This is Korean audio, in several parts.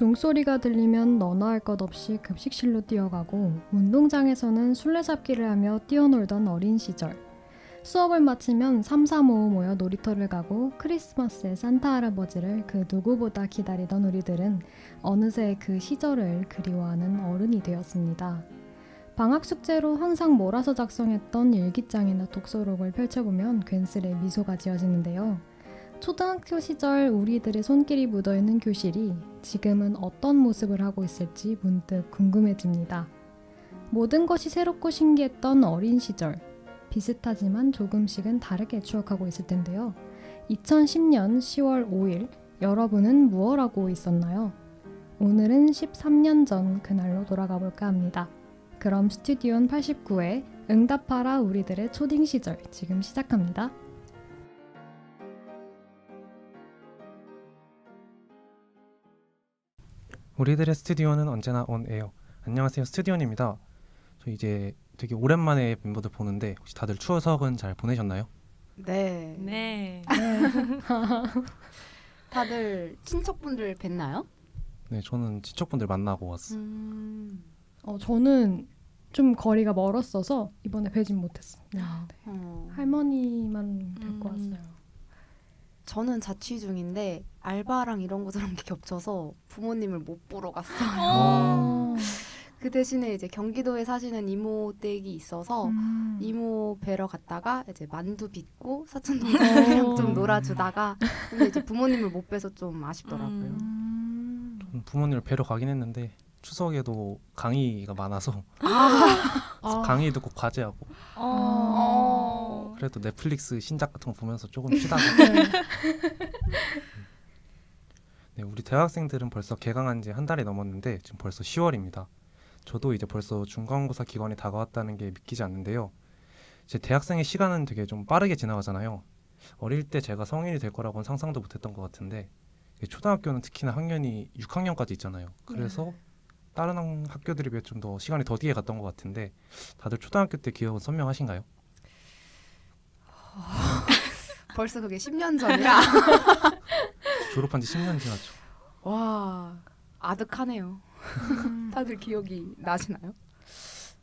종소리가 들리면 너나 할 것 없이 급식실로 뛰어가고 운동장에서는 술래잡기를 하며 뛰어놀던 어린 시절. 수업을 마치면 3, 4, 5 모여 놀이터를 가고 크리스마스에 산타 할아버지를 그 누구보다 기다리던 우리들은 어느새 그 시절을 그리워하는 어른이 되었습니다. 방학 숙제로 항상 몰아서 작성했던 일기장이나 독서록을 펼쳐보면 괜스레 미소가 지어지는데요. 초등학교 시절 우리들의 손길이 묻어있는 교실이 지금은 어떤 모습을 하고 있을지 문득 궁금해집니다. 모든 것이 새롭고 신기했던 어린 시절, 비슷하지만 조금씩은 다르게 추억하고 있을 텐데요. 2010년 10월 5일, 여러분은 무얼 하고 있었나요? 오늘은 13년 전 그날로 돌아가 볼까 합니다. 그럼 스튜디온 89회 응답하라 우리들의 초딩 시절 지금 시작합니다. 우리들의 스튜디오는 언제나 온에어. 안녕하세요, 스튜디온입니다. 저 이제 되게 오랜만에 멤버들 보는데 혹시 다들 추석은 잘 보내셨나요? 네. 다들 친척분들 뵀나요? 네, 저는 친척분들 만나고 왔어요. 저는 좀 거리가 멀었어서 이번에 뵈진 못했어요. 네. 할머니만 뵙고 왔어요. 저는 자취 중인데 알바랑 이런 거랑 겹쳐서 부모님을 못 보러 갔어요. 그 대신에 이제 경기도에 사시는 이모 댁이 있어서 이모 뵈러 갔다가 이제 만두 빚고 사촌 동생이랑 좀 놀아주다가 근데 이제 부모님을 못 뵈서 좀 아쉽더라고요. 저는 부모님을 뵈러 가긴 했는데 추석에도 강의가 많아서 강의 듣고 과제하고 그래도 넷플릭스 신작 같은 거 보면서 조금 쉬다가 네, 우리 대학생들은 벌써 개강한 지 한 달이 넘었는데 지금 벌써 10월입니다. 저도 이제 벌써 중간고사 기간이 다가왔다는 게 믿기지 않는데요. 이제 대학생의 시간은 되게 좀 빠르게 지나가잖아요. 어릴 때 제가 성인이 될 거라고는 상상도 못했던 것 같은데 초등학교는 특히나 학년이 6학년까지 있잖아요. 그래서 다른 학교들에 비해 좀 더 시간이 더 뒤에 갔던 것 같은데 다들 초등학교 때 기억은 선명하신가요? 벌써 그게 10년 전이라 졸업한 지 10년 지났죠. 와, 아득하네요. 다들 기억이 나시나요?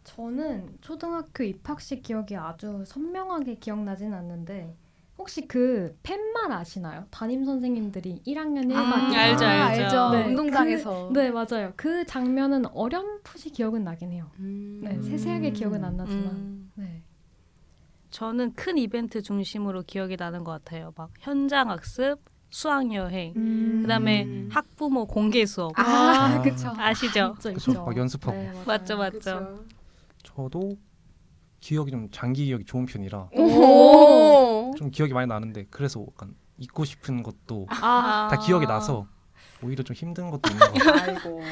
저는 초등학교 입학식 기억이 아주 선명하게 기억나진 않는데 혹시 그 팻말 아시나요? 담임 선생님들이 1학년 1반 알죠. 네, 운동장에서 네, 맞아요. 그 장면은 어렴풋이 기억은 나긴 해요. 네, 세세하게 기억은 안 나지만 네. 저는 큰 이벤트 중심으로 기억이 나는 것 같아요. 막 현장 학습, 수학여행, 그다음에 학부모 공개 수업. 그쵸. 아시죠? 있죠. 막 연습하고. 네, 맞죠. 그쵸. 저도 기억이 좀 장기 기억이 좋은 편이라 좀 기억이 많이 나는데 그래서 약간 잊고 싶은 것도 다 기억이 나서 오히려 좀 힘든 것도 있는 것 같아요. 아이고.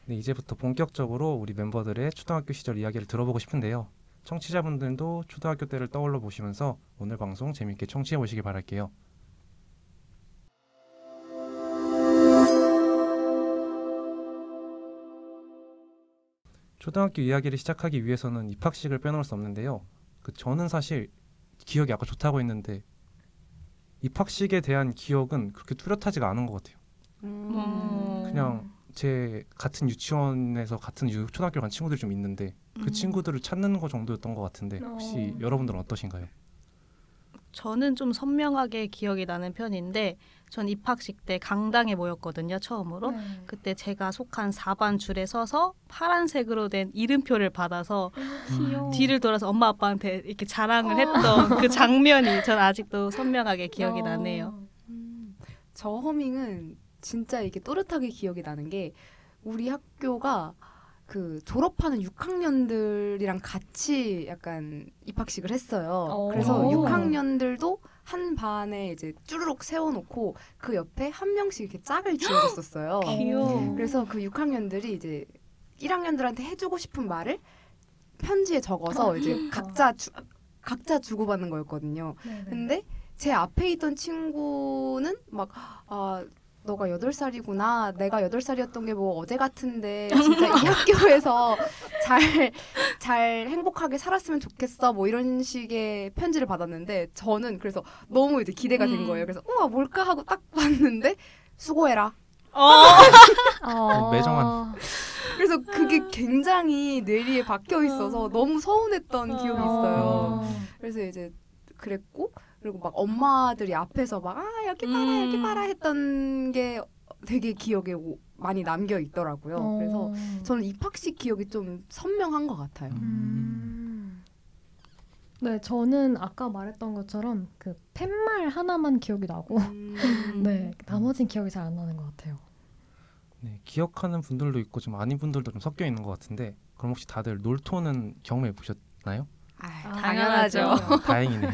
네, 이제부터 본격적으로 우리 멤버들의 초등학교 시절 이야기를 들어보고 싶은데요. 청취자분들도 초등학교 때를 떠올려 보시면서 오늘 방송 재밌게 청취해 보시길 바랄게요. 초등학교 이야기를 시작하기 위해서는 입학식을 빼놓을 수 없는데요. 저는 사실 기억이 아까 좋다고 했는데 입학식에 대한 기억은 그렇게 뚜렷하지가 않은 것 같아요. 그냥 제 같은 유치원에서 같은 초등학교 간 친구들이 좀 있는데 그 친구들을 찾는 거 정도였던 것 같은데 혹시 여러분들은 어떠신가요? 저는 좀 선명하게 기억이 나는 편인데 전 입학식 때 강당에 모였거든요. 처음으로. 그때 제가 속한 4반 줄에 서서 파란색으로 된 이름표를 받아서 뒤를 돌아서 엄마 아빠한테 이렇게 자랑을 했던 그 장면이 전 아직도 선명하게 기억이 나네요. 저 허밍은 진짜 이게 또렷하게 기억이 나는 게 우리 학교가 그 졸업하는 6학년들이랑 같이 약간 입학식을 했어요. 그래서 6학년들도 한 반에 이제 쭈르륵 세워놓고 그 옆에 한 명씩 이렇게 짝을 지어줬었어요. 귀여워. 그래서 그 6학년들이 이제 1학년들한테 해주고 싶은 말을 편지에 적어서 이제 각자 주고받는 거였거든요. 근데 제 앞에 있던 친구는 막 너가 8살이구나. 내가 8살이었던 게 뭐 어제 같은데 진짜 이 학교에서 잘 행복하게 살았으면 좋겠어. 뭐 이런 식의 편지를 받았는데 저는 그래서 너무 이제 기대가 된 거예요. 그래서 우와 뭘까 하고 딱 봤는데 수고해라. 매정한. 그래서 그게 굉장히 뇌리에 박혀 있어서 너무 서운했던 기억이 있어요. 그래서 이제 그랬고 그리고 막 엄마들이 앞에서 막 여기 봐라 여기 봐라 했던 게 되게 기억에 많이 남겨 있더라고요. 그래서 저는 입학식 기억이 좀 선명한 것 같아요. 네, 저는 아까 말했던 것처럼 그 팻말 하나만 기억이 나고 네, 나머진 기억이 잘 안 나는 것 같아요. 네, 기억하는 분들도 있고 좀 아닌 분들도 좀 섞여 있는 것 같은데 그럼 혹시 다들 놀토는 경험해 보셨나요? 당연하죠. 다행이네요.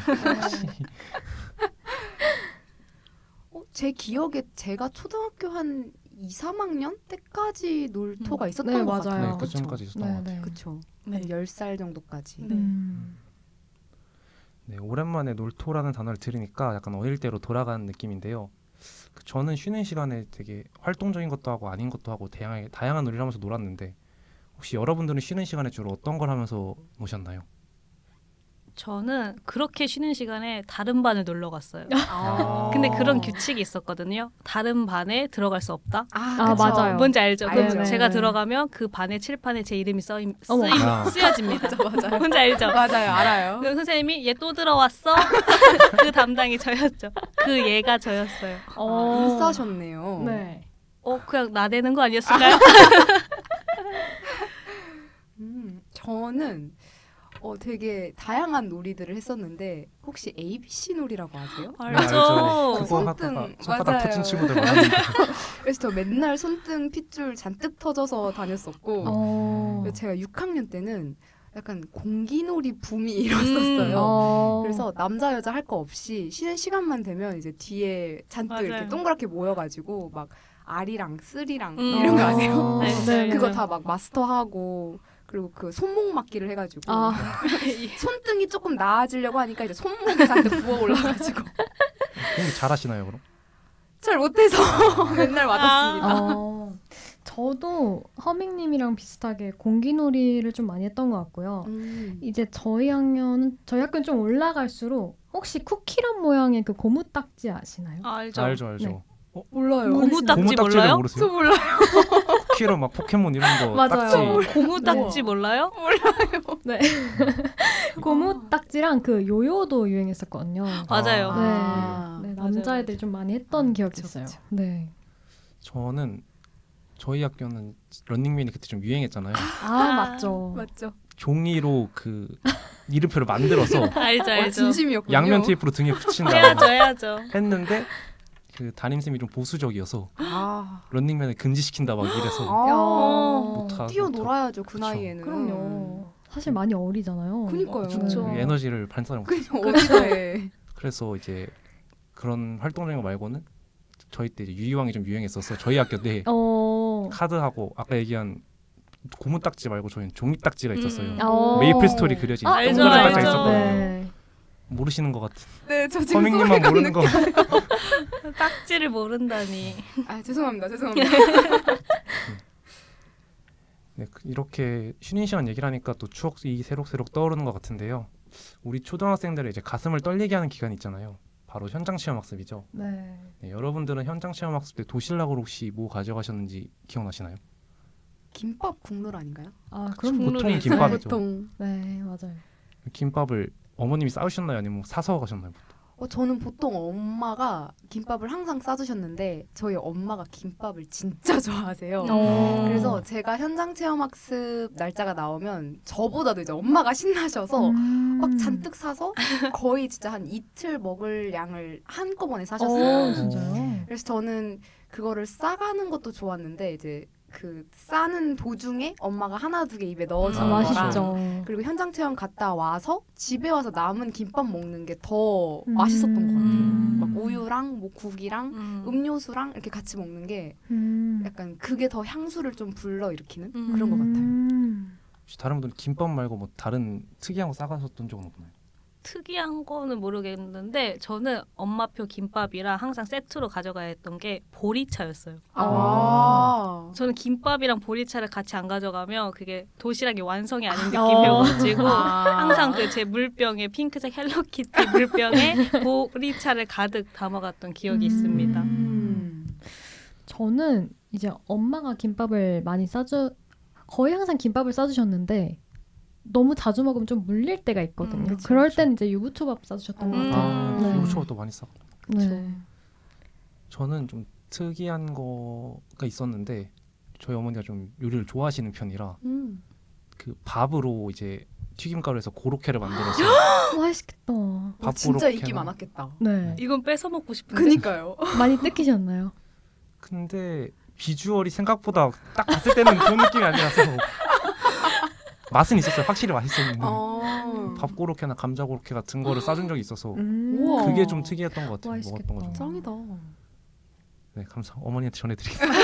제 기억에 제가 초등학교 한 2, 3학년 때까지 놀토가 있었던 네, 것 맞아요. 같아요. 네, 그쯤까지 있었던 것 같아요. 그렇죠. 네. 한 10살 정도까지. 네, 오랜만에 놀토라는 단어를 들으니까 약간 어릴 때로 돌아가는 느낌인데요. 저는 쉬는 시간에 되게 활동적인 것도 하고 아닌 것도 하고 다양한 놀이를 하면서 놀았는데 혹시 여러분들은 쉬는 시간에 주로 어떤 걸 하면서 노셨나요? 저는 그렇게 쉬는 시간에 다른 반을 놀러 갔어요. 아. 근데 그런 규칙이 있었거든요. 다른 반에 들어갈 수 없다. 그쵸. 맞아요. 뭔지 알죠? 알죠. 그럼 제가 네. 들어가면 그 반의 칠판에 제 이름이 아. 쓰여집니다. 맞아요. 뭔지 알죠? 맞아요. 알아요. 그럼 선생님이 얘 또 들어왔어? 그 담당이 저였죠. 그 얘가 저였어요. 인싸셨네요. 네. 그냥 나대는 거 아니었을까요? 저는 되게 다양한 놀이들을 했었는데 혹시 ABC 놀이라고 아세요? 알죠. 그거 손등, 손바닥 맞아요. 터진 친구들 많았는데 그래서 저 맨날 손등 핏줄 잔뜩 터져서 다녔었고 그래서 제가 6학년 때는 약간 공기놀이 붐이 일었었어요. 그래서 남자 여자 할 거 없이 쉬는 시간만 되면 이제 뒤에 잔뜩 맞아요. 이렇게 동그랗게 모여가지고 막 알이랑 쓸이랑 이런 거 아세요? 네, 그거 다 막 마스터하고 그리고 그 손목 맞기를 해가지고 손등이 조금 나아지려고 하니까 이제 손목이 잔뜩 부어 올라가지고 공부 잘하시나요 그럼? 잘 못해서 맨날 맞았습니다. 저도 허밍님이랑 비슷하게 공기놀이를 좀 많이 했던 것 같고요. 이제 저희 학교는 좀 올라갈수록 혹시 쿠키런 모양의 그 고무딱지 아시나요? 알죠. 알죠. 네. 몰라요. 고무딱지 고무딱지를 몰라요? 모르세요? 저 몰라요. 쿠키로 막 포켓몬 이런 거 맞아요. 딱지. 고무딱지 몰라요? 네. 고무딱지랑 그 요요도 유행했었거든요. 맞아요. 네, 남자애들이 좀 많이 했던 기억이 그쵸, 있어요. 그쵸. 네. 저는 저희 학교는 런닝맨이 그때 좀 유행했잖아요. 맞죠. 맞죠. 종이로 그 이름표를 만들어서 알죠. 진심이었군요. 양면 테이프로 등에 붙인 해야죠, 다음에 해야죠. 했는데 그 담임쌤이 좀 보수적이어서 아. 런닝맨을 금지시킨다 막 이래서 못하고 뛰어놀아야죠 그 그쵸. 나이에는. 그럼요. 사실 많이 어리잖아요. 그니까요. 그쵸. 그 에너지를 발산을 못해요. 어디서 해. 그래서 이제 그런 활동적인 거 말고는 저희 때 이제 유희왕이 좀 유행했어서 저희 학교 때 카드하고 아까 얘기한 고무딱지 말고 저희는 종이딱지가 있었어요. 메이플 스토리 그려진 알죠, 동그란 알죠. 딱지가 있었거든요. 네. 모르시는 것 같은. 네, 저 지금 허밍님만 모르는 거. 딱지를 모른다니. 죄송합니다. 네, 이렇게 쉬는 시간 얘기를 하니까 또 추억이 새록새록 떠오르는 것 같은데요. 우리 초등학생들의 이제 가슴을 떨리게 하는 기간이 있잖아요. 바로 현장 체험 학습이죠. 네. 네, 여러분들은 현장 체험 학습 때 도시락으로 혹시 뭐 가져가셨는지 기억나시나요? 김밥 국물 아닌가요? 그럼 보통 국물이 김밥이죠. 보통. 네, 맞아요. 김밥을 어머님이 싸우셨나요? 아니면 사서 가셨나요? 저는 보통 엄마가 김밥을 항상 싸주셨는데 저희 엄마가 김밥을 진짜 좋아하세요. 그래서 제가 현장 체험 학습 날짜가 나오면 저보다도 이제 엄마가 신나셔서 막 잔뜩 사서 거의 진짜 한 이틀 먹을 양을 한꺼번에 사셨어요. 진짜요? 그래서 저는 그거를 싸가는 것도 좋았는데 이제 그 싸는 도중에 엄마가 하나 두 개 입에 넣어주는 거랑 맛있죠. 그리고 현장 체험 갔다 와서 집에 와서 남은 김밥 먹는 게 더 맛있었던 것 같아요. 막 우유랑 뭐 국이랑 음료수랑 이렇게 같이 먹는 게 약간 그게 더 향수를 좀 불러일으키는 그런 것 같아요. 혹시 다른 분들 김밥 말고 뭐 다른 특이한 거 싸가셨던 적은 없나요? 특이한 거는 모르겠는데 저는 엄마표 김밥이랑 항상 세트로 가져가야 했던 게 보리차였어요. 저는 김밥이랑 보리차를 같이 안 가져가면 그게 도시락이 완성이 아닌 느낌이어가지고 항상 그 제 물병에 핑크색 헬로키티 물병에 보리차를 가득 담아갔던 기억이 있습니다. 저는 이제 엄마가 김밥을 많이 거의 항상 김밥을 싸주셨는데 너무 자주 먹으면 좀 물릴 때가 있거든요. 그쵸, 그럴 그쵸. 땐 이제 유부초밥 싸주셨던 것 같아요. 네. 유부초밥도 많이 싸. 네. 저는 좀 특이한 거가 있었는데 저희 어머니가 좀 요리를 좋아하시는 편이라 그 밥으로 이제 튀김가루에서 고로케를 만들어서 맛있겠다. 밥 진짜 인기 고로케나. 많았겠다. 네. 이건 뺏어 먹고 싶은데. 그니까요. 많이 뜯기셨나요? 근데 비주얼이 생각보다 딱 봤을 때는 그런 느낌이 아니라서 맛은 있었어요. 확실히 맛있었는데 밥 고로케나 감자 고로케 같은 거를 싸준 적이 있어서 우와. 그게 좀 특이했던 것 같아요. 맛있겠다. 먹었던 거 중에. 짱이다. 네, 어머니한테 전해드리겠습니다.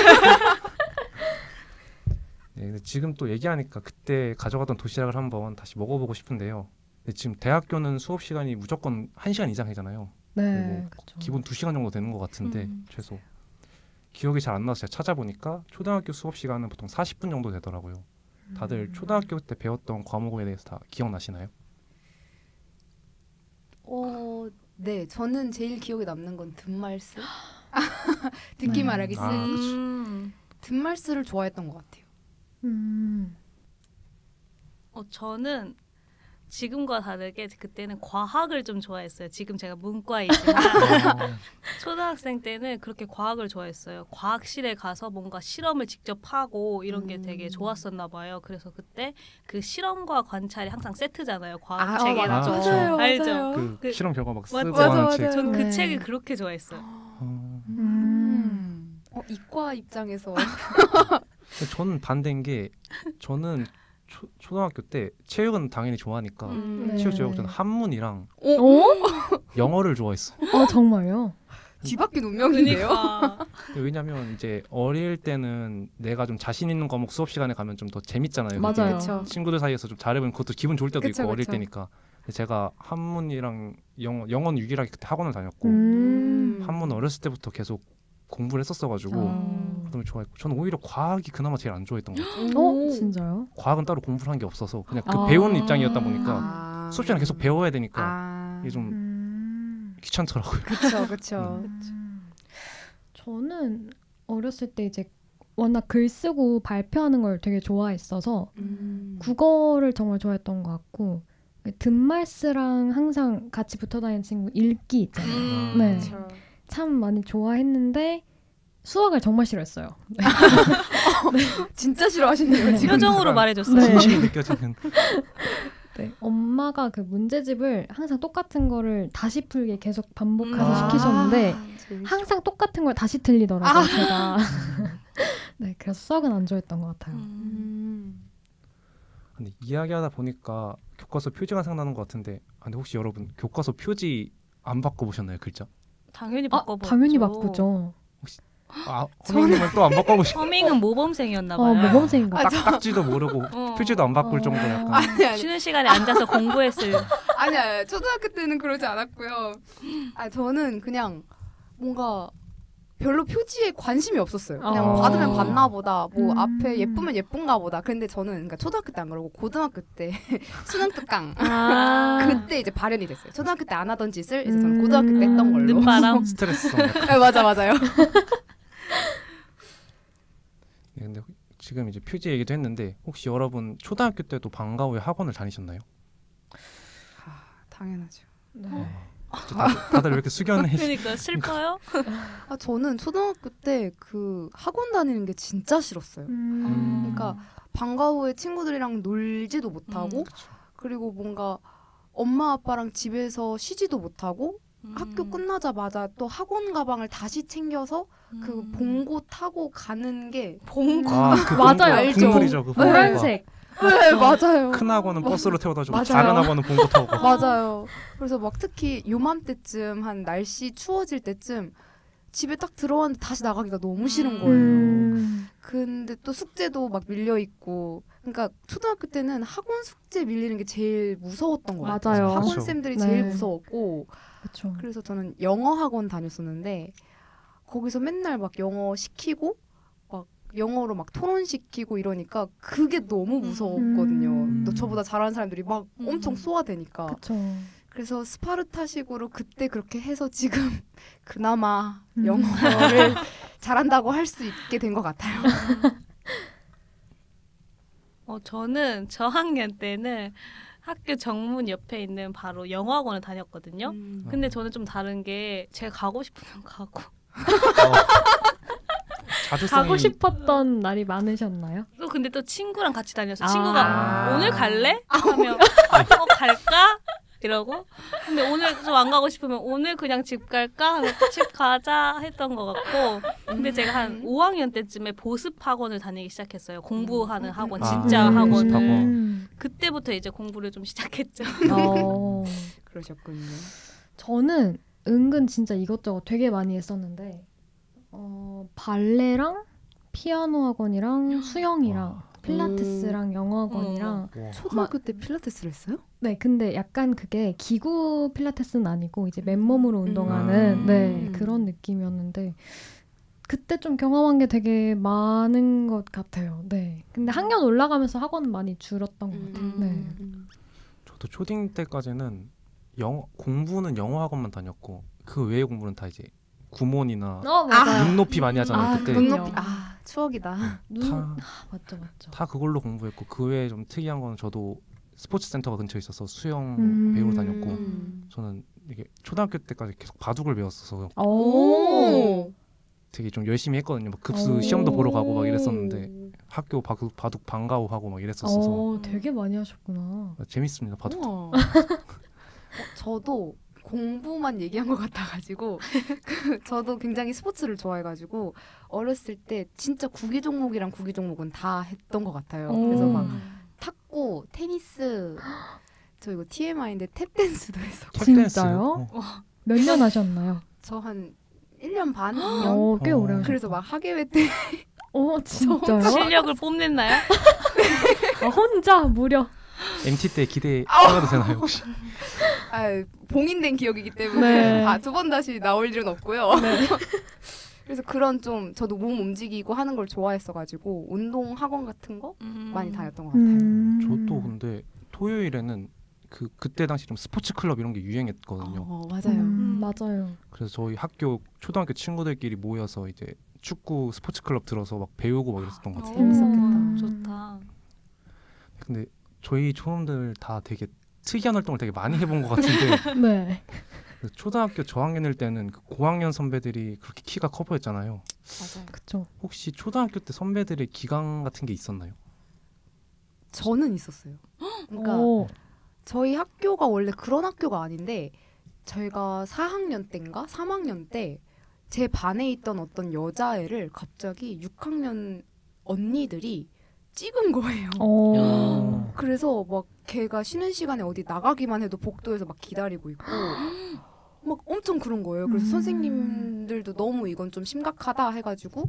네, 근데 지금 또 얘기하니까 그때 가져갔던 도시락을 한번 다시 먹어보고 싶은데요. 근데 지금 대학교는 수업 시간이 무조건 1시간 이상이잖아요. 네. 그리고 기본 2시간 정도 되는 것 같은데 최소. 기억이 잘 안 나서 제가 찾아보니까 초등학교 수업 시간은 보통 40분 정도 되더라고요. 다들 초등학교 때 배웠던 과목에 대해서 다 기억나시나요? 네, 저는 제일 기억에 남는 건 든말스. 듣기 네. 말하기 쓰기. 음. 든말스를 좋아했던 것 같아요. 저는 지금과 다르게 그때는 과학을 좀 좋아했어요. 지금 제가 문과이지만 초등학생 때는 그렇게 과학을 좋아했어요. 과학실에 가서 뭔가 실험을 직접 하고 이런 게 되게 좋았었나 봐요. 그래서 그때 그 실험과 관찰이 항상 세트잖아요. 과학 책에는. 맞아요. 알죠? 그 실험 결과 막 쓰고 맞아, 하는 책. 전 그 네. 책을 그렇게 좋아했어요. 이과 입장에서 저는 반대인 게 저는 초등학교 때 체육은 당연히 좋아하니까 네. 체육 저는 한문이랑 어? 영어를 좋아했어. 정말요? 뒤바뀐 운명인데요. 그러니까. 왜냐면 이제 어릴 때는 내가 좀 자신 있는 과목 수업 시간에 가면 좀 더 재밌잖아요. 그게. 맞아요. 그쵸. 친구들 사이에서 좀 잘해보면 그것도 기분 좋을 때도 그쵸, 있고 어릴 그쵸. 때니까. 근데 제가 한문이랑 영어는 유일하게 그때 학원을 다녔고 한문 어렸을 때부터 계속 공부를 했었어가지고 너무 좋아했고 저는 오히려 과학이 그나마 제일 안 좋아했던 것 같아요. 진짜요? 과학은 따로 공부를 한 게 없어서 그냥 그 배우는 입장이었다 보니까 아. 수업 시간에 계속 배워야 되니까 이게 좀 귀찮더라고요. 그쵸 그쵸. 저는 어렸을 때 이제 워낙 글 쓰고 발표하는 걸 되게 좋아했어서 국어를 정말 좋아했던 것 같고 든말스랑 항상 같이 붙어 다니는 친구 읽기 있잖아요. 네. 그쵸. 참 많이 좋아했는데 수학을 정말 싫어했어요. 진짜 싫어하시네요. 지금. 표정으로 말해줬어요. 네. 진심이 느껴지는. 네, 엄마가 그 문제집을 항상 똑같은 거를 다시 풀게 계속 반복해서 아. 시키셨는데 재밌죠. 항상 똑같은 걸 다시 틀리더라고요, 제가. 네, 그래서 수학은 안 좋아했던 것 같아요. 근데 이야기하다 보니까 교과서 표지가 생각나는 것 같은데 근데 혹시 여러분 교과서 표지 안 바꿔보셨나요, 글자? 당연히 바꿔보죠. 당연히 바꾸죠. 허민님은 또 안 바꿔보시고 허밍은 모범생이었나 봐요. 모범생인가 봐요. 딱지도 모르고 표지도 안 바꿀 정도로 약간 아니. 쉬는 시간에 앉아서 공부했을. 아니야 초등학교 때는 그러지 않았고요. 저는 그냥 뭔가 별로 표지에 관심이 없었어요. 그냥 받으면 받나 보다. 뭐 앞에 예쁘면 예쁜가 보다. 근데 저는 그러니까 초등학교 때 안 그러고 고등학교 때 수능 특강 그때 이제 발현이 됐어요. 초등학교 때 안 하던 짓을 이제 저는 고등학교 때 했던 걸로. 늦바람. 스트레스성 약간. 네, 맞아요. 네, 근데 지금 이제 표지 얘기도 했는데 혹시 여러분 초등학교 때도 방과 후에 학원을 다니셨나요? 당연하죠. 다들 왜 이렇게 숙연해? 그러니까 슬퍼요? 저는 초등학교 때 그 학원 다니는 게 진짜 싫었어요. 그러니까 방과 후에 친구들이랑 놀지도 못하고 그리고 뭔가 엄마 아빠랑 집에서 쉬지도 못하고 학교 끝나자마자 또 학원 가방을 다시 챙겨서 그 봉고 타고 가는 게 봉고. 그 맞아요. 알죠. 국물이죠. 그 봉고가. 노란색. 네, 맞아요. 큰 학원은 버스로 태워다 주고 맞아요. 작은 학원은 봉고 타고 가고. 맞아요. 그래서 막 특히 요맘때쯤 한 날씨 추워질 때쯤 집에 딱 들어왔는데 다시 나가기가 너무 싫은 거예요. 근데 또 숙제도 막 밀려 있고, 그러니까 초등학교 때는 학원 숙제 밀리는 게 제일 무서웠던 것 같아요. 맞아요. 학원 그쵸. 쌤들이 네. 제일 무서웠고, 그렇죠. 그래서 저는 영어 학원 다녔었는데 거기서 맨날 막 영어 시키고 막 영어로 막 토론 시키고 이러니까 그게 너무 무서웠거든요. 또 저보다 잘하는 사람들이 막 엄청 쏘아대니까. 그렇죠. 그래서 스파르타식으로 그때 그렇게 해서 지금 그나마 영어를 잘한다고 할 수 있게 된 것 같아요. 저는 저학년 때는 학교 정문 옆에 있는 바로 영어학원을 다녔거든요. 근데 저는 좀 다른 게 제가 가고 싶으면 가고 자주성이 가고 싶었던 날이 많으셨나요? 또 근데 또 친구랑 같이 다녀서 아. 친구가 오늘 갈래? 하면 갈까? 이러고 근데 오늘 좀 안 가고 싶으면 오늘 그냥 집 갈까? 하면 집 가자 했던 것 같고 근데 제가 한 5학년 때쯤에 보습 학원을 다니기 시작했어요. 공부하는 학원, 진짜 보습 학원을. 학원. 그때부터 이제 공부를 좀 시작했죠. 어, 그러셨군요. 저는 은근 진짜 이것저것 되게 많이 했었는데 발레랑 피아노 학원이랑 수영이랑 필라테스랑 영어 학원이랑 와. 초등학교 때 필라테스를 했어요? 네, 근데 약간 그게 기구 필라테스는 아니고 이제 맨몸으로 운동하는 네, 그런 느낌이었는데 그때 좀 경험한 게 되게 많은 것 같아요. 네. 근데 학년 올라가면서 학원은 많이 줄었던 것 같아요. 네. 저도 초딩 때까지는 공부는 영어 학원만 다녔고 그 외의 공부는 다 이제 구몬이나 맞아요. 눈높이 많이 하잖아요. 그때 그럼요. 눈높이 추억이다. 맞죠, 맞죠. 다 그걸로 공부했고 그 외에 좀 특이한 거는 저도 스포츠 센터가 근처에 있어서 수영 배우러 다녔고 저는 이게 초등학교 때까지 계속 바둑을 배웠어서 오. 되게 좀 열심히 했거든요. 막 급수 시험도 보러 가고 막 이랬었는데 학교 바둑 방과후 하고 막 이랬었어서 되게 많이 하셨구나. 재밌습니다. 바둑도. 우와. 저도 공부만 얘기한 것 같아가지고 저도 굉장히 스포츠를 좋아해가지고 어렸을 때 진짜 구기 종목이랑 구기 종목은 다 했던 것 같아요. 그래서 막 탁구, 테니스, 저 이거 TMI인데 탭댄스도 했었고. 진짜요? 몇 년 하셨나요? 저 한 1년 반, 2년? 꽤 오래 하셨다. 그래서 막 학예회 때 진짜요? 실력을 뽐냈나요? 혼자 무려. MT 때 기대 하가도 되나요 혹시? 봉인된 기억이기 때문에 네. 두 번 다시 나올 일은 없고요. 그래서 그런 좀 저도 몸 움직이고 하는 걸 좋아했어가지고 운동 학원 같은 거 많이 다녔던 것 같아요. 저도 근데 토요일에는 그때 당시 좀 스포츠 클럽 이런 게 유행했거든요. 맞아요. 맞아요. 그래서 저희 학교 초등학교 친구들끼리 모여서 이제 축구 스포츠 클럽 들어서 막 배우고 막 이랬었던 것 같아요. 재밌었겠다. 좋다. 근데 저희 초놈들 다 되게 특이한 활동을 되게 많이 해본 것 같은데 네. 초등학교 저학년일 때는 그 고학년 선배들이 그렇게 키가 커 보였잖아요. 맞아요. 그쵸. 혹시 초등학교 때 선배들의 기강 같은 게 있었나요? 저는 있었어요. 그러니까 저희 학교가 원래 그런 학교가 아닌데 저희가 4학년 때인가 3학년 때 제 반에 있던 어떤 여자애를 갑자기 6학년 언니들이 찍은 거예요. 그래서 막 걔가 쉬는 시간에 어디 나가기만 해도 복도에서 막 기다리고 있고 막 엄청 그런 거예요. 그래서 선생님들도 너무 이건 좀 심각하다 해가지고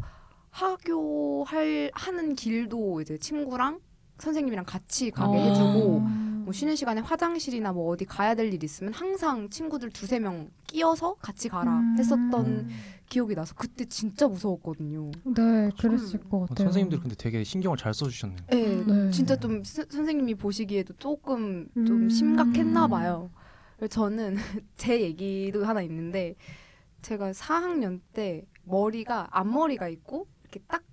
하는 길도 이제 친구랑 선생님이랑 같이 가게 해주고 뭐 쉬는 시간에 화장실이나 뭐 어디 가야 될 일 있으면 항상 친구들 2-3명 끼어서 같이 가라 했었던 기억이 나서 그때 진짜 무서웠거든요. 네, 그랬을 것 같아요. 선생님들 근데 되게 신경을 잘 써주셨네요. 네, 진짜 좀 선생님이 보시기에도 조금 좀 심각했나 봐요. 저는 제 얘기도 하나 있는데 제가 4학년 때 머리가 앞머리가 있고 이렇게 딱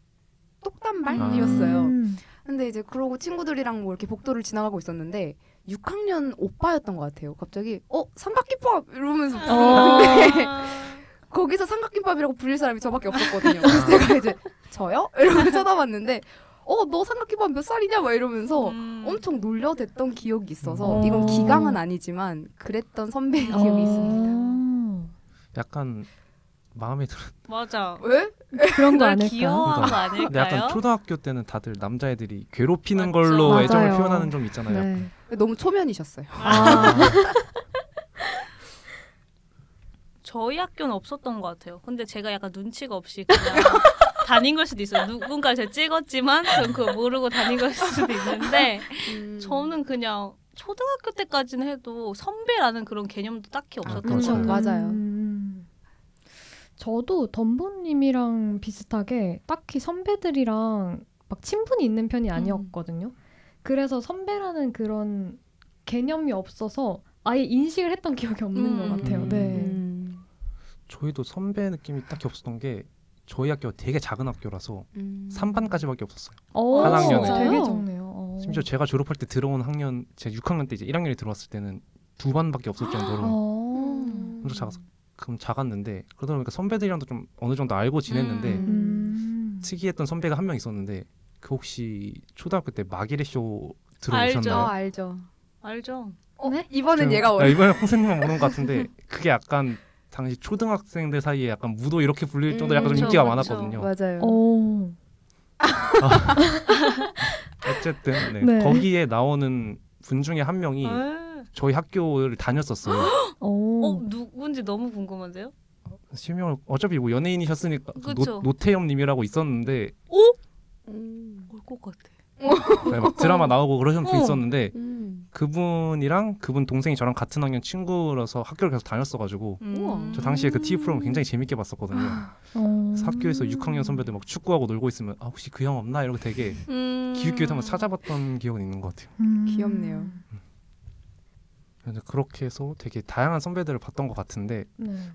똑단발이었어요. 근데 이제 그러고 친구들이랑 뭐 이렇게 복도를 지나가고 있었는데 6학년 오빠였던 것 같아요. 갑자기 삼각김밥 이러면서 부르는데 거기서 삼각김밥이라고 불릴 사람이 저밖에 없었거든요. 그래서 제가 이제 저요? 이러고 쳐다봤는데 너 삼각김밥 몇 살이냐? 막 이러면서 엄청 놀려댔던 기억이 있어서 이건 기강은 아니지만 그랬던 선배의 기억이 있습니다. 약간 마음에 들어. 맞아. 왜? 그런 거 널 아닐까요? 귀여워한 거 아닐까요? 근데 약간 초등학교 때는 다들 남자애들이 괴롭히는 맞죠. 걸로 맞아요. 애정을 표현하는 좀 있잖아요. 네. 너무 초면이셨어요. 저희 학교는 없었던 것 같아요. 근데 제가 약간 눈치가 없이 그냥 다닌 걸 수도 있어요. 누군가 제가 찍었지만 전 그거 모르고 다닌 걸 수도 있는데 저는 그냥 초등학교 때까지는 해도 선배라는 그런 개념도 딱히 없었던 것 그렇죠. 같아요. 맞아요. 저도 덤보님이랑 비슷하게 딱히 선배들이랑 막 친분이 있는 편이 아니었거든요. 그래서 선배라는 그런 개념이 없어서 아예 인식을 했던 기억이 없는 것 같아요. 네. 저희도 선배 느낌이 딱히 없었던 게 저희 학교가 되게 작은 학교라서 3반까지밖에 없었어요. 오, 한 학년에. 되게 적네요. 심지어 제가 졸업할 때 들어온 학년, 제가 6학년 때 이제 1학년이 들어왔을 때는 2반밖에 없을 정도로 엄청 작았는데 그러다 보니까 선배들이랑도 좀 어느 정도 알고 지냈는데 특이했던 선배가 한 명 있었는데 그 혹시 초등학교 때 마기레 쇼 들어보셨나요? 알죠. 네? 이번엔 얘가 이번에 홍선님만 모르는 것 같은데 그게 약간 당시 초등학생들 사이에 약간 무도 이렇게 불릴 정도로 약간 좀 인기가 많았거든요. 맞아요. 어쨌든 네. 거기에 나오는 분 중에 한 명이 저희 학교를 다녔었어요. 누군지 너무 궁금한데요? 실명을 어차피 뭐 연예인이셨으니까 노태엽님이라고 있었는데 올 것 같아. 네, 막 드라마 나오고 그러신 분 있었는데 그분이랑 그분 동생이 저랑 같은 학년 친구라서 학교를 계속 다녔어가지고 저 당시에 그 TV 프로그램 굉장히 재밌게 봤었거든요. 그래서 학교에서 6학년 선배들 막 축구하고 놀고 있으면 혹시 그 형 없나 이러고 되게 기웃기웃하면서 찾아봤던 기억은 있는 것 같아요. 귀엽네요. 그렇게 해서 되게 다양한 선배들을 봤던 것 같은데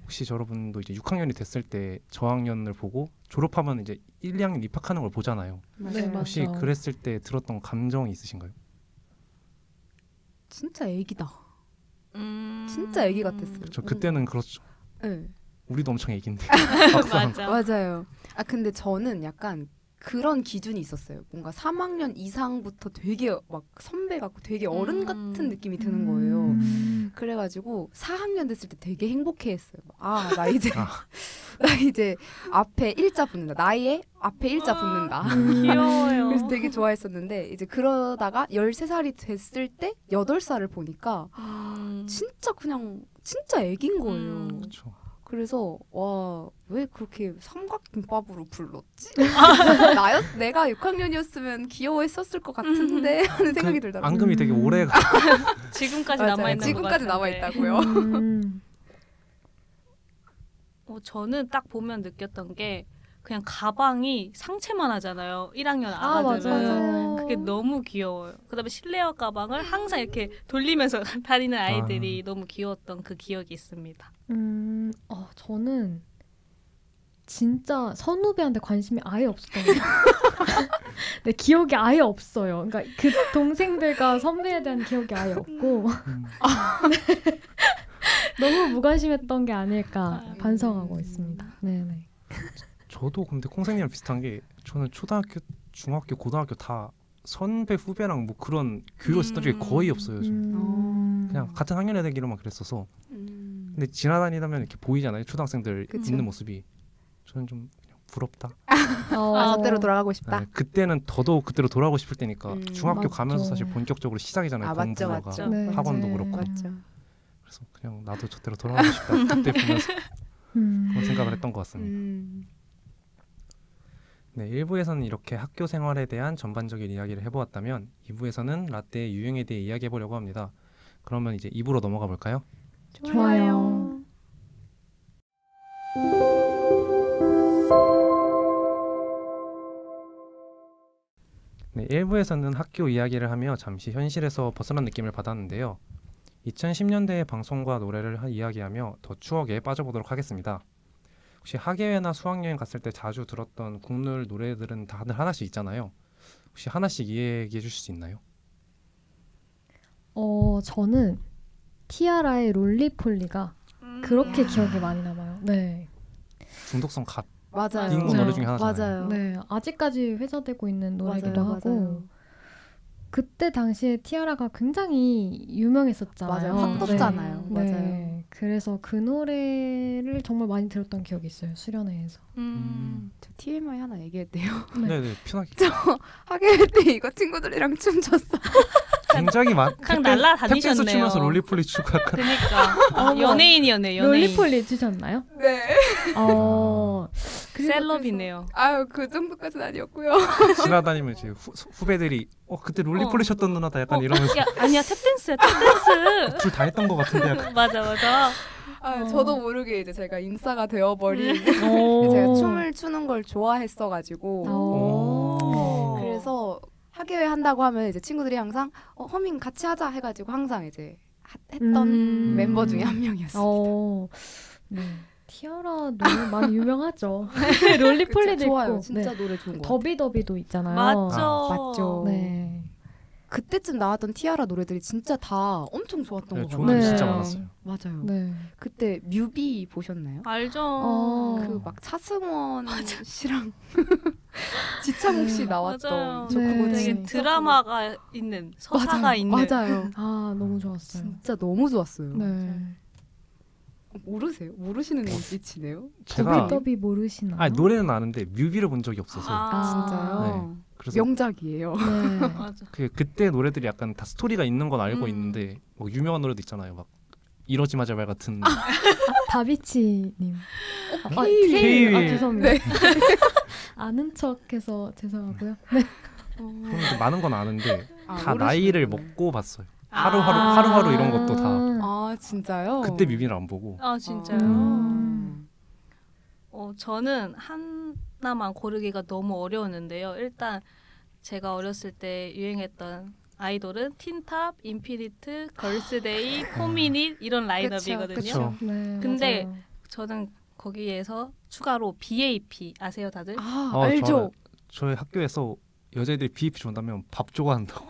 혹시 여러분도 이제 6학년이 됐을 때 저학년을 보고 졸업하면 이제 1, 2학년 입학하는 걸 보잖아요. 네, 혹시 맞아. 그랬을 때 들었던 감정이 있으신가요? 진짜 애기다. 진짜 애기 같았어요. 저 그때는 그렇죠. 네. 우리도 엄청 애기인데. 맞아요. 근데 저는 약간 그런 기준이 있었어요. 뭔가 3학년 이상부터 되게 막 선배 같고 되게 어른 같은 느낌이 드는 거예요. 그래가지고 4학년 됐을 때 되게 행복해했어요. 나 이제 앞에 일자 붙는다. 나이에 앞에 일자 붙는다. 귀여워요. 그래서 되게 좋아했었는데 이제 그러다가 13살이 됐을 때 8살을 보니까 진짜 애긴 거예요. 그렇죠. 그래서 왜 그렇게 삼각김밥으로 불렀지? 내가 6학년이었으면 귀여워했었을 것 같은데 하는 생각이 들더라고요. 앙금이 되게 오래가 지금까지 남아있는 지금까지 남아있다고요. 저는 딱 보면 느꼈던 게 그냥 가방이 상체만 하잖아요. 1학년 아가들은. 맞아요. 그게 너무 귀여워요. 그다음에 실내화 가방을 항상 이렇게 돌리면서 다니는 아이들이 너무 귀여웠던 그 기억이 있습니다. 저는 진짜 선후배한테 관심이 아예 없었던 것 같아요. 네, 기억이 아예 없어요. 그러니까 그 동생들과 선배에 대한 기억이 아예 없고 너무 무관심했던 게 아닐까 반성하고 있습니다. 네네. 저도 근데 콩생님이랑 비슷한 게 저는 초등학교, 중학교, 고등학교 다 선배 후배랑 뭐 그런 교류가 있었던 적이 거의 없어요. 그냥 같은 학년 애들끼리만 그랬어서. 근데 지나다니다면 이렇게 보이잖아요. 초등학생들 있는 모습이. 저는 좀 그냥 부럽다. 저때로 돌아가고 싶다. 네, 그때는 더더욱 그때로 돌아가고 싶을 때니까 중학교 맞죠. 가면서 사실 본격적으로 시작이잖아요. 공부가. 맞죠. 네, 학원도 네. 그렇고. 맞죠. 그래서 그냥 나도 저때로 돌아가고 싶다. 그때 보면서 그런 생각을 했던 것 같습니다. 네, 1부에서는 이렇게 학교 생활에 대한 전반적인 이야기를 해보았다면 2부에서는 라떼의 유행에 대해 이야기해보려고 합니다. 그러면 이제 2부로 넘어가 볼까요? 좋아요. 네, 1부에서는 학교 이야기를 하며 잠시 현실에서 벗어난 느낌을 받았는데요. 2010년대의 방송과 노래를 이야기하며 더 추억에 빠져보도록 하겠습니다. 혹시 학예회나 수학여행 갔을 때 자주 들었던 국룰 노래들은 다들 하나씩 있잖아요. 혹시 하나씩 이야기해 주실 수 있나요? 저는 티아라의 롤리폴리가 그렇게 기억에 많이 남아요. 네. 중독성 갓 맞아요. 인구 노래 중에 하나잖아요. 맞아요. 네, 아직까지 회자되고 있는 노래기도 맞아요. 하고 맞아요. 그때 당시에 티아라가 굉장히 유명했었잖아요. 맞아요. 확 떴잖아요. 네. 맞아요. 네. 그래서 그 노래를 정말 많이 들었던 기억이 있어요. 수련회에서. 저 TMI 하나 얘기해도 돼요? 네네 편하게. 학예회 때 이거 친구들이랑 춤췄어. 굉장히 그냥 날라다니셨네요. 탭댄스 추면서 롤리폴리 추고 약간 그러니까 연예인이었네요. 연예인. 롤리폴리 주셨나요? 네. 셀럽이네요. 그 정도까지는 아니었고요. 지나다니면 이제 후배들이 그때 롤리폴리 셨던 누나다 약간 이러면서 야, 아니야 탭댄스야 탭댄스. 둘 다 했던 것 같은데 약간. 맞아. 저도 모르게 이제 제가 인싸가 되어버린 제가 춤을 추는 걸 좋아했어가지고 그래서 학예회 한다고 하면 이제 친구들이 항상 허밍 같이 하자 해가지고 항상 이제 했던 멤버 중에 한 명이었어요. 네. 티아라 노래 많이 유명하죠. 롤리폴리도 있고. 좋아요. 진짜 노래 좋은 거. 더비더비도 있잖아요. 맞죠. 맞죠. 네. 그때쯤 나왔던 티아라 노래들이 진짜 다 엄청 좋았던 것 같아요. 좋은 노래 네. 진짜 많았어요. 맞아요. 네. 그때 뮤비 보셨나요? 알죠. 그 막 차승원 씨랑 지창욱 씨 네. 나왔던 맞아요. 저 네. 그거 되게 진짜 드라마가 있는 서사가 맞아요. 있는 맞아요. 아 너무 좋았어요. 진짜 너무 좋았어요. 네. 모르세요? 모르시는 눈빛이네요. 제가 더비더비 모르시나요? 아 노래는 아는데 뮤비를 본 적이 없어서 진짜요? 그래서 명작이에요. 네. 맞아. 그때 노래들이 약간 다 스토리가 있는 건 알고 음. 있는데 뭐 유명한 노래도 있잖아요. 막 이러지 마 제발 같은 다비치님. K-윌. 아 죄송합니다. 네. 아는 척해서 죄송하고요. 그런 게 많은 건 아는데 아, 다 모르시는구나. 나이를 먹고 봤어요. 아. 하루하루 이런 것도 다 아 진짜요? 그때 뮤비를 안 보고 아 진짜요? 음. 저는 하나만 고르기가 너무 어려웠는데요. 일단 제가 어렸을 때 유행했던 아이돌은 틴탑, 인피니트, 걸스데이, 포미닛 이런 라인업이거든요. 그쵸. 네. 근데 맞아요. 저는 거기에서 추가로 BAP 아세요 다들? 아 저, 알죠. 저희 학교에서 여자애들이 BEP 준다면 밥 좋아한다고.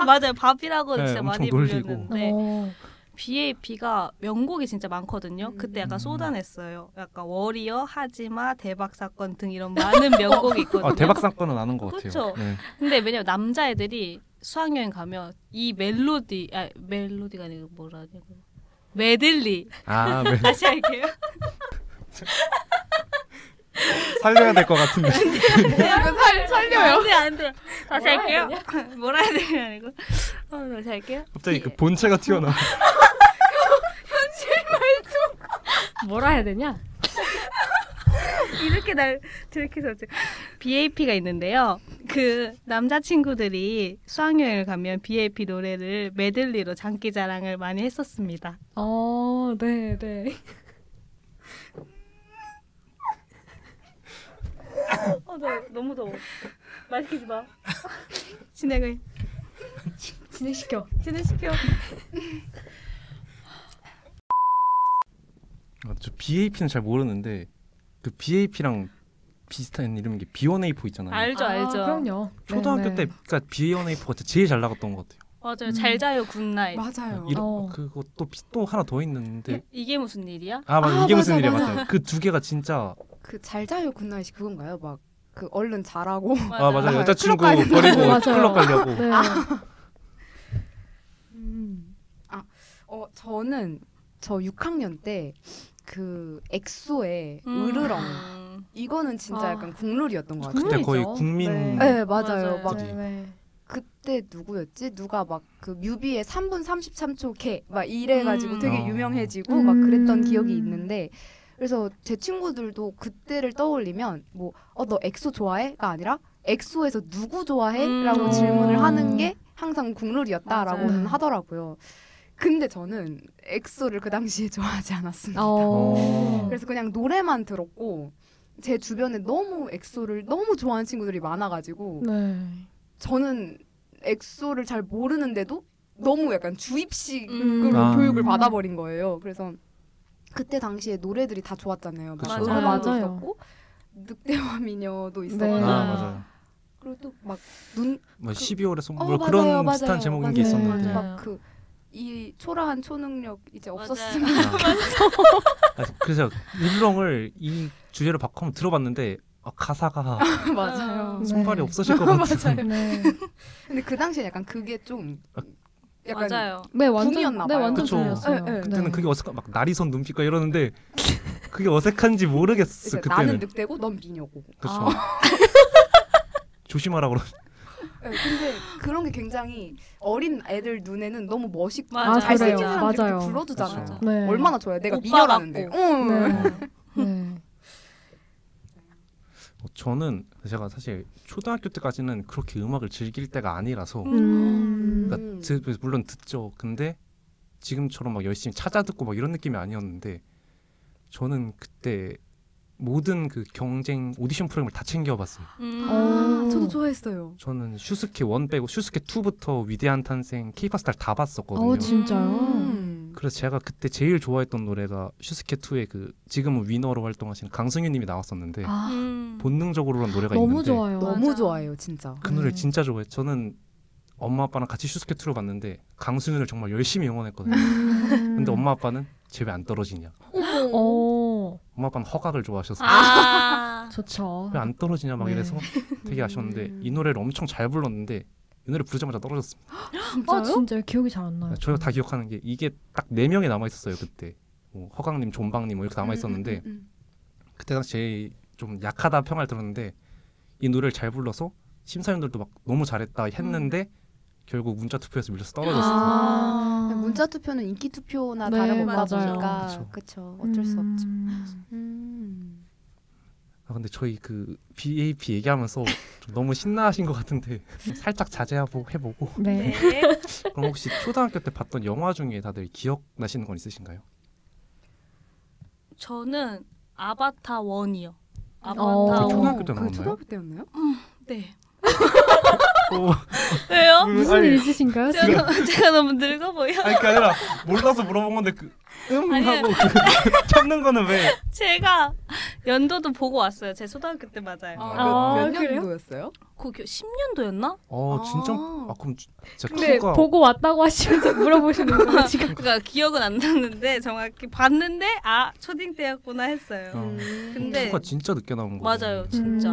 맞아요. 밥이라고 네, 진짜 엄청 많이 놀리고. 불렸는데 어. BAP가 명곡이 진짜 많거든요. 그때 약간 쏟아냈어요. 약간 워리어, 하지마, 대박사건 등 이런 많은 명곡이 있거든요. 대박 사건은 아는 것 같아요. 그쵸. 네. 근데 왜냐면 남자애들이 수학여행 가면 이 멜로디가 아니고 뭐라 해야 되나 메들리 네. 다시 할게요. 살려야 될 것 같은데. 살려요. 안돼 다시 할게요. 뭐라 해야 되나 이거 다시 할게요. 갑자기 그 본체가 튀어나와. 뭐라 해야 되냐? 이렇게 날 들켜서 BAP가 있는데요. 그 남자친구들이 수학여행을 가면 BAP 노래를 메들리로 장기자랑을 많이 했었습니다. 네, 네. 나 너무 더워. 말 시키지 마. 진행을 진행시켜. 진행시켜. 저 BAP는 잘 모르는데 그 BAP랑 비슷한 이름인 게 B1A4 있잖아요. 알죠, 알죠. 그럼요. 초등학교 네, 때 네. 그러니까 B1A4가 제일 잘 나갔던 것 같아요. 맞아요. 잘 자요 굿나잇. 맞아요. 그거 또 하나 더 있는데 이게 무슨 일이야? 맞아 이게 무슨 맞아, 일이야 맞아. 맞아요. 그 두 개가 진짜 그 잘자요 굿나잇이 그건가요? 막 그 얼른 자라고. 맞아 여자친구 클럽 가야 버리고 맞아요. 클럽 가려고. 네. 저는 저 6학년 때 그 엑소의 으르렁 이거는 진짜 약간 국룰이었던 것 같아요. 그때 거의 국룰이죠. 국민 네. 네 맞아요. 맞아요. 막 그지. 네. 그때 누구였지? 누가 막 그 뮤비에 3분 33초 개 막 이래가지고 되게 어. 유명해지고 막 그랬던 기억이 있는데 그래서 제 친구들도 그때를 떠올리면 뭐 너 엑소 좋아해?가 아니라 엑소에서 누구 좋아해? 라고 질문을 하는 게 항상 국룰이었다라고는 맞아요. 하더라고요. 근데 저는 엑소를 그 당시에 좋아하지 않았습니다. 그래서 그냥 노래만 들었고 제 주변에 너무 엑소를 너무 좋아하는 친구들이 많아가지고 네. 저는 엑소를 잘 모르는데도 너무 약간 주입식으로 아. 교육을 받아버린 거예요. 그래서 그때 당시에 노래들이 다 좋았잖아요. 그쵸. 막 맞아요. 음악도 맞아요. 있었고 늑대와 미녀도 있었고 네. 맞아요. 그리고 또 막 눈 뭐 12월의 선물 맞아요, 그런 맞아요, 비슷한 제목인 맞아요. 게 있었는데 맞아요. 막 그 이 초라한 초능력 이제 맞아요. 없었으면 그래서 울렁을 이 주제로 바꿔 한번 들어봤는데 가사가 맞아요. 네. 손발이 없어질 것 같은. 맞아요. 네. 근데 그 당시에 약간 그게 좀 약간 맞아요. 네, 완전 붐이었나 네, 봐요. 완전 그쵸. 붐이었어요. 네, 네. 그때는 그게 어색한 막 나리선 눈빛과 이러는데 그게 어색한지 모르겠어 이제 그때는. 나는 늑대고 넌 미녀고. 그렇죠. 조심하라 그러. 네, 근데 그런 게 굉장히 어린 애들 눈에는 너무 멋있고 맞아요. 잘생긴 그래요. 사람 이렇게 맞아요. 불러주잖아요. 그쵸. 네. 얼마나 좋아요. 내가 오빠 미녀라는데. 같고. 응. 네. 저는 제가 사실 초등학교 때까지는 그렇게 음악을 즐길 때가 아니라서 그러니까 물론 듣죠. 근데 지금처럼 막 열심히 찾아 듣고 막 이런 느낌이 아니었는데 저는 그때 모든 그 경쟁 오디션 프로그램을 다 챙겨봤어요. 저도 좋아했어요. 저는 슈스케 1 빼고 슈스케 2부터 위대한 탄생, 케이팝 스타를 다 봤었거든요. 진짜요? 음. 그래서 제가 그때 제일 좋아했던 노래가 슈스케2의 그 지금은 위너로 활동하시는 강승윤님이 나왔었는데 본능적으로라는 노래가 너무 있는데 좋아요. 너무 맞아. 좋아해요, 진짜. 그 노래를 진짜 좋아해요. 저는 엄마 아빠랑 같이 슈스케2를 봤는데 강승윤을 정말 열심히 응원했거든요. 근데 엄마 아빠는 쟤 왜 안 떨어지냐. 엄마 아빠는 허각을 좋아하셔서 좋죠. 왜 안 떨어지냐 막 네. 이래서 되게 아쉬웠는데 이 노래를 엄청 잘 불렀는데 이 노래 부르자마자 떨어졌습니다. 아 진짜요? 기억이 잘 안 나요. 저희가 다 기억하는 게 이게 딱 4명이 남아 있었어요 그때. 뭐 허강님, 존방님 뭐 이렇게 남아 있었는데 그때 당시 제일 좀 약하다 평을 들었는데 이 노래를 잘 불러서 심사위원들도 막 너무 잘했다 했는데 결국 문자 투표에서 밀려서 떨어졌어요. 문자 투표는 인기 투표나 네, 다름없다 맞아요. 보니까 그쵸. 어쩔 수 없죠. 아 근데 저희 그 BAP 얘기하면서 좀 너무 신나하신 것 같은데 살짝 자제하고 해보고. 네. 그럼 혹시 초등학교 때 봤던 영화 중에 다들 기억나시는 건 있으신가요? 저는 아바타 1이요. 그 아바타 1. 초등학교 때 그게 나왔나요? 초등학교 때였나요? 네. 어, 왜요? 무슨 아니, 일 있으신가요? 제가 너무 늙어 보여. 아니 그게 아니라 몰라서 물어본 건데 아니, 하고 참는 거는 왜? 제가 연도도 보고 왔어요. 제 초등학교 때 맞아요. 몇 그래요? 년도였어요? 그게 10년도였나? 진짜? 아. 그럼 진짜 근데 키가 보고 왔다고 하시면서 물어보시는 거예요 지금. 그러니까 기억은 안 나는데 정확히 봤는데 초딩 때였구나 했어요. 근데 키가 진짜 늦게 나온 거예요. 맞아요, 진짜.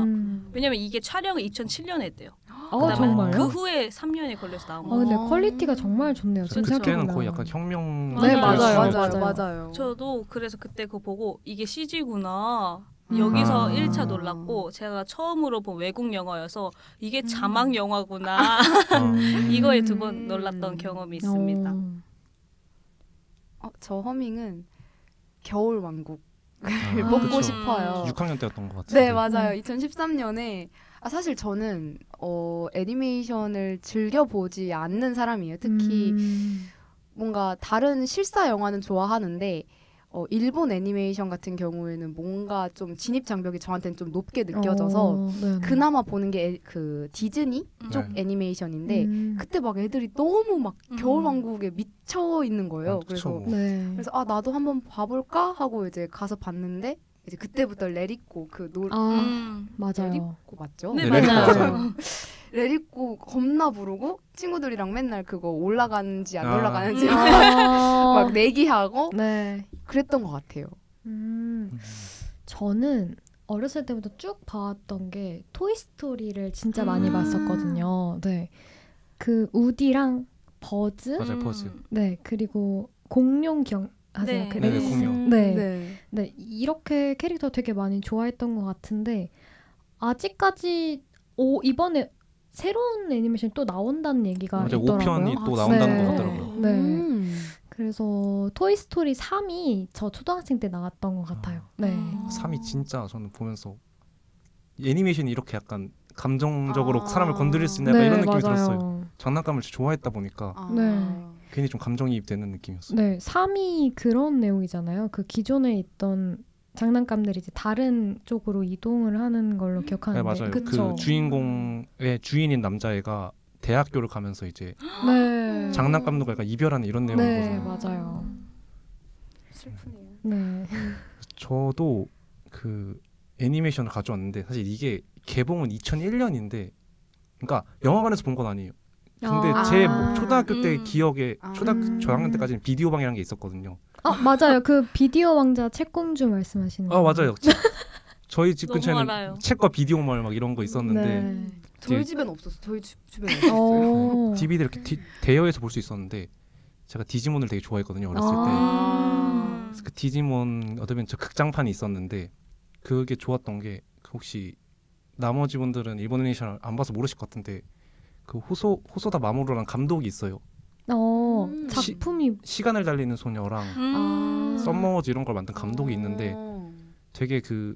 왜냐면 이게 촬영을 2007년에 했대요. 그다음에 정말요? 그 후에 3년이 걸려서 나온 근데 거예요. 퀄리티가 정말 좋네요. 지금 그때는 생각해보면. 거의 약간 혁명. 네, 맞아요. 맞아요. 저도 그래서 그때 그거 보고 이게 CG구나. 여기서 1차 놀랐고 제가 처음으로 본 외국 영화여서 이게 자막 영화구나. 이거에 2번 놀랐던 경험이 있습니다. 저 허밍은 겨울 왕국 아, 뽑고 그쵸. 싶어요. 6학년 때였던 것 같은데. 네, 맞아요. 2013년에 사실 저는 애니메이션을 즐겨 보지 않는 사람이에요. 특히 뭔가 다른 실사 영화는 좋아하는데 일본 애니메이션 같은 경우에는 뭔가 좀 진입 장벽이 저한테는 좀 높게 느껴져서 그나마 보는 게 그 디즈니 쪽 네. 애니메이션인데 그때 막 애들이 너무 막 겨울왕국에 미쳐 있는 거예요. 그쵸, 그래서 뭐. 그래서 나도 한번 봐볼까 하고 이제 가서 봤는데 이제 그때부터 레리꼬 그 노래 맞아요. 레리꼬 맞죠? 네, 네, 맞아요. 레리꼬 겁나 부르고 친구들이랑 맨날 그거 올라가는지 안 아. 올라가는지 막 내기하고 네. 그랬던 것 같아요. 저는 어렸을 때부터 쭉 봐왔던 게 토이스토리를 진짜 많이 봤었거든요. 네. 그 우디랑 버즈, 맞아요, 버즈. 네 그리고 공룡 기억하세요? 네. 그 네, 레디스. 공룡. 네. 네, 이렇게 캐릭터 되게 많이 좋아했던 것 같은데 아직까지 이번에 새로운 애니메이션이 또 나온다는 얘기가 맞아요, 있더라고요. 5편이 또 나온다는 네. 것 같더라고요. 네. 그래서 토이스토리 3이 저 초등학생 때 나왔던 것 같아요. 네. 3이 진짜 저는 보면서 애니메이션이 이렇게 약간 감정적으로 사람을 건드릴 수 있나 네, 이런 느낌이 맞아요. 들었어요. 장난감을 좋아했다 보니까 네. 괜히 좀 감정이입 되는 느낌이었어요. 네, 3이 그런 내용이잖아요. 그 기존에 있던 장난감들이 이제 다른 쪽으로 이동을 하는 걸로 네, 기억하는데. 맞아요. 그쵸? 그 주인공의 주인인 남자애가 대학교를 가면서 이제 네. 장난감들과 약간 이별하는 이런 네, 내용이거든요. 맞아요. 슬프네요. 네. 저도 그 애니메이션을 가져왔는데 사실 이게 개봉은 2001년인데 그러니까 영화관에서 본 건 아니에요. 근데 제 초등학교 때 기억에 초등학교 저학년 때까지는 비디오방이라는 게 있었거든요. 맞아요. 그 비디오 왕자 책공주 말씀하시는 거. 맞아요. 저희 집 너무 근처에는 알아요. 책과 비디오몰 막 이런 거 있었는데 네. 저희 집엔 없었어. 저희 주변에 없었어요. DVD를 이렇게 대여해서 볼 수 있었는데 제가 디지몬을 되게 좋아했거든요 어렸을 때. 그래서 그 디지몬 어드벤처 극장판이 있었는데 그게 좋았던 게 혹시 나머지 분들은 일본 애니메이션을 안 봐서 모르실 것 같은데 그 호소다 마모루라는 감독이 있어요. 작품이 시간을 달리는 소녀랑 썸머워즈 이런 걸 만든 감독이 있는데 되게 그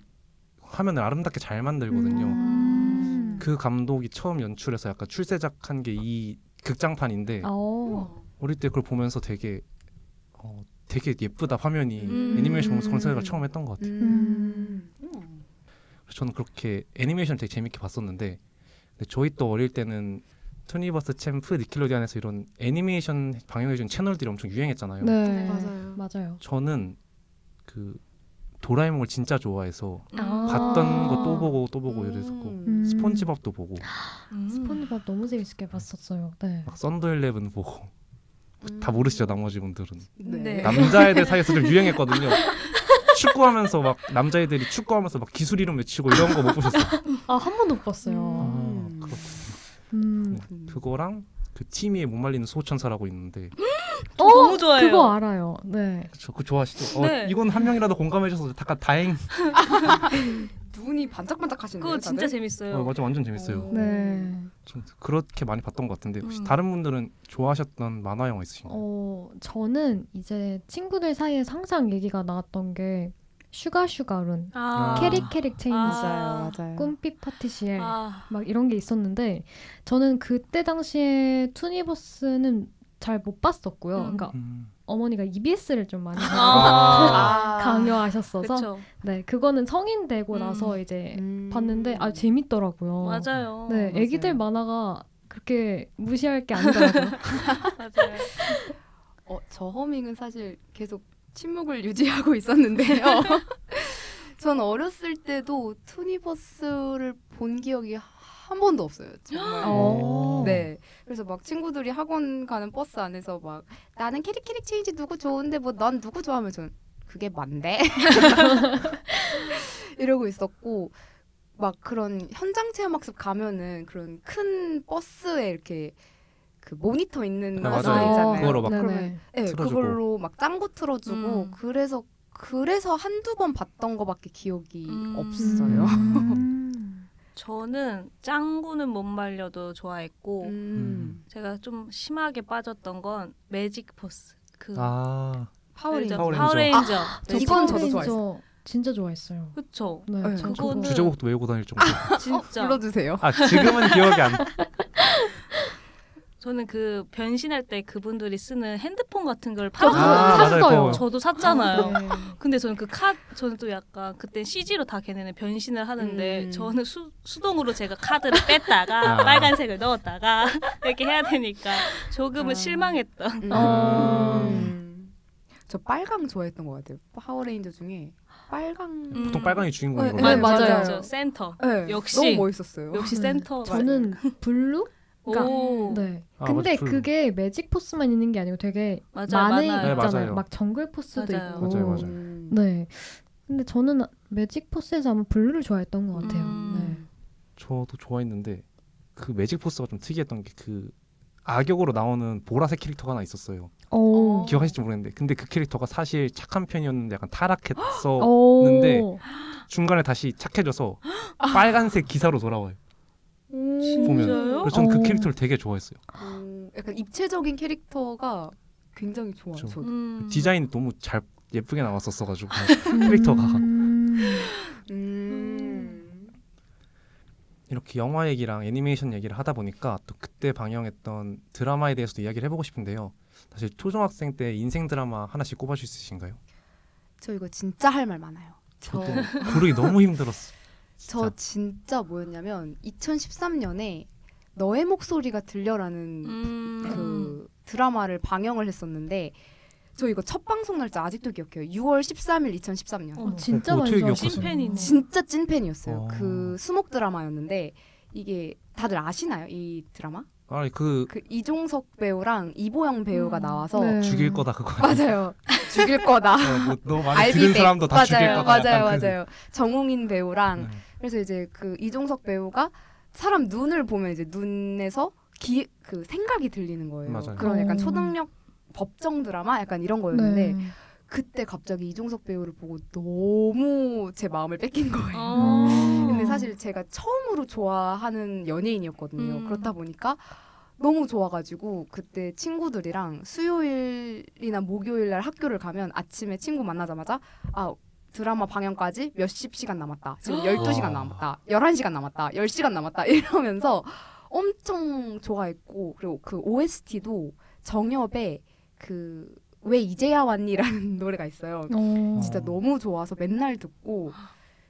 화면을 아름답게 잘 만들거든요. 그 감독이 처음 연출해서 약간 출세작한 게 이 극장판인데 어릴 때 그걸 보면서 되게 예쁘다 화면이 애니메이션 보면서 그런 생각을 처음 했던 것 같아요. 그래서 저는 그렇게 애니메이션 되게 재밌게 봤었는데 근데 저희 또 어릴 때는 투니버스 챔프 니켈로디언에서 이런 애니메이션 방영해준 채널들이 엄청 유행했잖아요. 네, 맞아요. 맞아요. 저는 그 도라에몽을 진짜 좋아해서 아. 봤던 거 또 보고 이랬었고 스폰지밥도 보고 스폰지밥 너무 재밌게 봤었어요. 네. 막 썬더 일레븐 보고 다 모르시죠 나머지 분들은. 네. 남자애들 사이에서 좀 유행했거든요. 축구하면서 막 남자애들이 축구하면서 막 기술 이름 외치고 이런 거 못 보셨어요? 아, 한 번도 못 봤어요. 그렇군요. 네, 그거랑 그 티미의 못 말리는 수호천사라고 있는데 너무 좋아해요. 그거 알아요. 네. 그거 좋아하시죠? 네. 이건 한 명이라도 공감해줘서 약간 다행. 눈이 반짝반짝하시네요. 그거 진짜 다들? 재밌어요. 맞아, 완전 재밌어요. 네. 좀 그렇게 많이 봤던 것 같은데 혹시 다른 분들은 좋아하셨던 만화 영화 있으신가요? 저는 이제 친구들 사이에서 항상 얘기가 나왔던 게 슈가룬, 캐릭 체인지, 맞아요. 꿈빛 파티시엘 아. 막 이런 게 있었는데 저는 그때 당시에 투니버스는 잘 못 봤었고요. 그러니까 어머니가 EBS를 좀 많이 강요하셨어서 그쵸. 네, 그거는 성인 되고 나서 이제 봤는데 재밌더라고요. 맞아요. 네, 애기들 만화가 그렇게 무시할 게 아니더라고요. 맞아요. 저 허밍은 사실 계속 침묵을 유지하고 있었는데요. 전 어렸을 때도 투니버스를 본 기억이 한 번도 없어요. 정말. 네. 그래서 막 친구들이 학원 가는 버스 안에서 막 나는 캐릭 체인지 누구 좋은데 뭐 넌 누구 좋아하면 저는 그게 뭔데? 이러고 있었고 막 그런 현장 체험 학습 가면은 그런 큰 버스에 이렇게 그 모니터 있는 맞아요. 버스 있잖아요. 그거로 막 그러면 네, 틀어주고. 그걸로 막 짱구 틀어주고 그래서 한두 번 봤던 거밖에 기억이 없어요. 저는 짱구는 못 말려도 좋아했고 제가 좀 심하게 빠졌던 건 매직 포스. 파워레인저. 파워레인저. 이건 저도 좋아했어요. 진짜 좋아했어요. 그쵸. 네, 네, 그거는 주제곡도 외우고 다닐 정도. 진짜. 불러주세요. 지금은 기억이 안 나. 저는 그 변신할 때 그분들이 쓰는 핸드폰 같은 걸 저도 팔아서 샀어요. 저도 샀잖아요. 네. 근데 저는 저는 또 약간 그때 CG로 다 걔네는 변신을 하는데 저는 수동으로 제가 카드를 뺐다가 빨간색을 넣었다가 이렇게 해야 되니까 조금은 실망했던. 저 빨강 좋아했던 것 같아요. 파워레인저 중에 빨강. 보통 빨강이 주인공이거든요. 네, 맞아요. 센터. 네, 역시 너무 멋있었어요. 역시 센터. 저는 블루? 그러니까, 오. 네. 아, 근데 맞아, 블루. 그게 매직 포스만 있는 게 아니고 되게 맞아요, 많이 많아요. 있잖아요. 네, 맞아요. 막 정글 포스도 맞아요. 있고. 맞아요. 네. 근데 저는 매직 포스에서 아마 블루를 좋아했던 것 같아요. 네. 저도 좋아했는데 그 매직 포스가 좀 특이했던 게 그 악역으로 나오는 보라색 캐릭터가 하나 있었어요. 기억하실지 모르겠는데 근데 그 캐릭터가 사실 착한 편이었는데 약간 타락했었는데 중간에 다시 착해져서 빨간색 기사로 돌아와요. 보면. 진짜요? 그래서 저는 그 캐릭터를 되게 좋아했어요. 약간 입체적인 캐릭터가 굉장히 좋아요. 그렇죠. 저도. 디자인이 너무 잘 예쁘게 나왔었어가지고 캐릭터가 이렇게 영화 얘기랑 애니메이션 얘기를 하다 보니까 또 그때 방영했던 드라마에 대해서도 이야기를 해보고 싶은데요. 사실 초중학생 때 인생 드라마 하나씩 꼽아줄 수 있으신가요? 저 이거 진짜 할 말 많아요. 저도 고르기 너무 힘들었어. 저 진짜 뭐였냐면 2013년에 너의 목소리가 들려라는 그 드라마를 방영을 했었는데 저 이거 첫 방송 날짜 아직도 기억해요. 6월 13일 2013년. 진짜 많이 어떻게 좋아하시네. 찐팬이네. 진짜 찐팬이었어요. 그 수목 드라마였는데 이게 다들 아시나요? 이 드라마? 그 이종석 배우랑 이보영 배우가 나와서 네. 죽일 거다 그거. 맞아요. 죽일 거다. 너 많이 들은 사람도 다 죽일 거다. 맞아요. 정웅인 배우랑 그래서 이제 그 이종석 배우가 사람 눈을 보면 이제 눈에서 그 생각이 들리는 거예요. 맞아요. 그런 약간 초능력 법정 드라마 약간 이런 거였는데 네. 그때 갑자기 이종석 배우를 보고 너무 제 마음을 뺏긴 거예요. 근데 사실 제가 처음으로 좋아하는 연예인이었거든요. 그렇다 보니까 너무 좋아가지고 그때 친구들이랑 수요일이나 목요일날 학교를 가면 아침에 친구 만나자마자 드라마 방영까지 몇십 시간 남았다. 지금 12시간 남았다. 11시간 남았다. 10시간 남았다. 이러면서 엄청 좋아했고 그리고 그 OST도 정엽의 그 왜 이제야 왔니라는 노래가 있어요. 진짜 너무 좋아서 맨날 듣고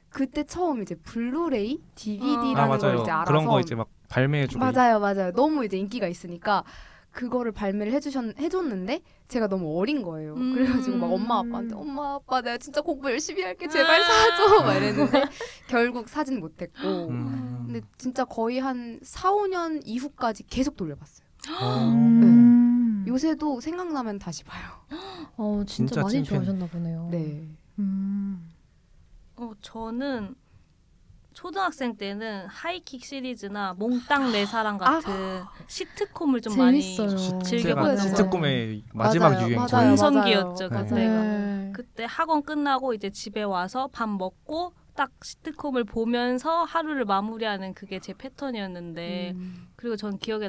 그때 처음 이제 블루레이, DVD라는 걸 이제 알아서 그런 거 이제 막 발매해주고 맞아요. 너무 이제 인기가 있으니까 그거를 발매를 해줬는데 제가 너무 어린 거예요. 그래가지고 막 엄마 아빠한테 엄마 아빠 내가 진짜 공부 열심히 할게 제발 사줘 막 이랬는데 결국 사진 못했고 근데 진짜 거의 한 4, 5년 이후까지 계속 돌려봤어요. 네. 요새도 생각나면 다시 봐요. 진짜 많이 찐팬. 좋아하셨나 보네요. 네. 저는 초등학생 때는 하이킥 시리즈나 몽땅 내 사랑 같은 시트콤을 좀 재밌어요. 많이 제가 즐겨봤어요. 시트콤의 마지막 맞아요. 유행죠. 맞아요. 전성기였죠 맞아요. 그때가. 네. 그때 학원 끝나고 이제 집에 와서 밥 먹고 딱 시트콤을 보면서 하루를 마무리하는 그게 제 패턴이었는데 그리고 전 기억에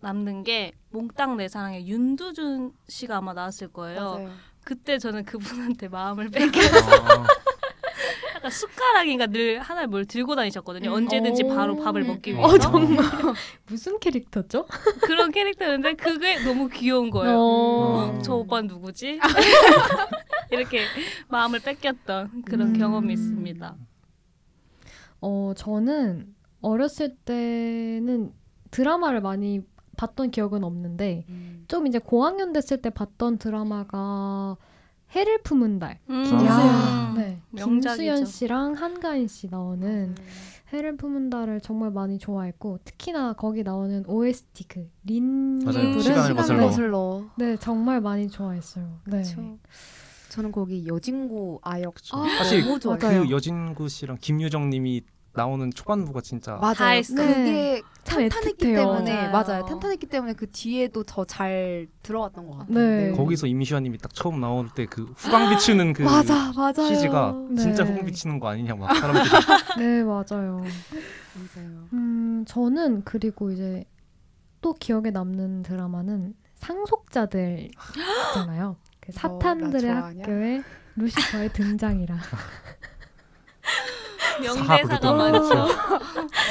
남는 게 몽땅 내 사랑에 윤두준 씨가 아마 나왔을 거예요. 맞아요. 그때 저는 그분한테 마음을 뺏겨서 약간 숟가락인가 늘 하나에 뭘 들고 다니셨거든요. 언제든지 바로 밥을 먹기 위해서. 정말 무슨 캐릭터죠? 그런 캐릭터였는데 그게 너무 귀여운 거예요. 저 오빠는 누구지? 이렇게 마음을 뺏겼던 그런 경험이 있습니다. 저는 어렸을 때는 드라마를 많이 봤던 기억은 없는데 좀 이제 고학년 됐을 때 봤던 드라마가 해를 품은 달. 네. 명작이죠. 김수현 씨랑 한가인 씨 나오는 해를 품은 달을 정말 많이 좋아했고 특히나 거기 나오는 OST 그 린이 맞아요. 부른 시간을 거슬러. 네, 정말 많이 좋아했어요. 네. 그쵸. 저는 거기 여진구 아역 사실 너무 좋아요. 그 여진구 씨랑 김유정 님이 나오는 초반부가 진짜 다 맞아요. 했어요. 그게 참 탄탄했기 애틋해요. 때문에 맞아요. 맞아요. 탄탄했기 때문에 그 뒤에도 더 잘 들어갔던 것 같아요. 네. 거기서 임시완 님이 딱 처음 나올 때 그 후광 비추는 그 맞아요. CG가 네. 진짜 후광 비치는 거 아니냐 막 사람들이 네, 맞아요. 맞아요. 저는 그리고 이제 또 기억에 남는 드라마는 상속자들 있잖아요. 그 사탄들의 나 좋아하냐? 학교에 루시퍼의 등장이라. 명대사가 사하로 많죠.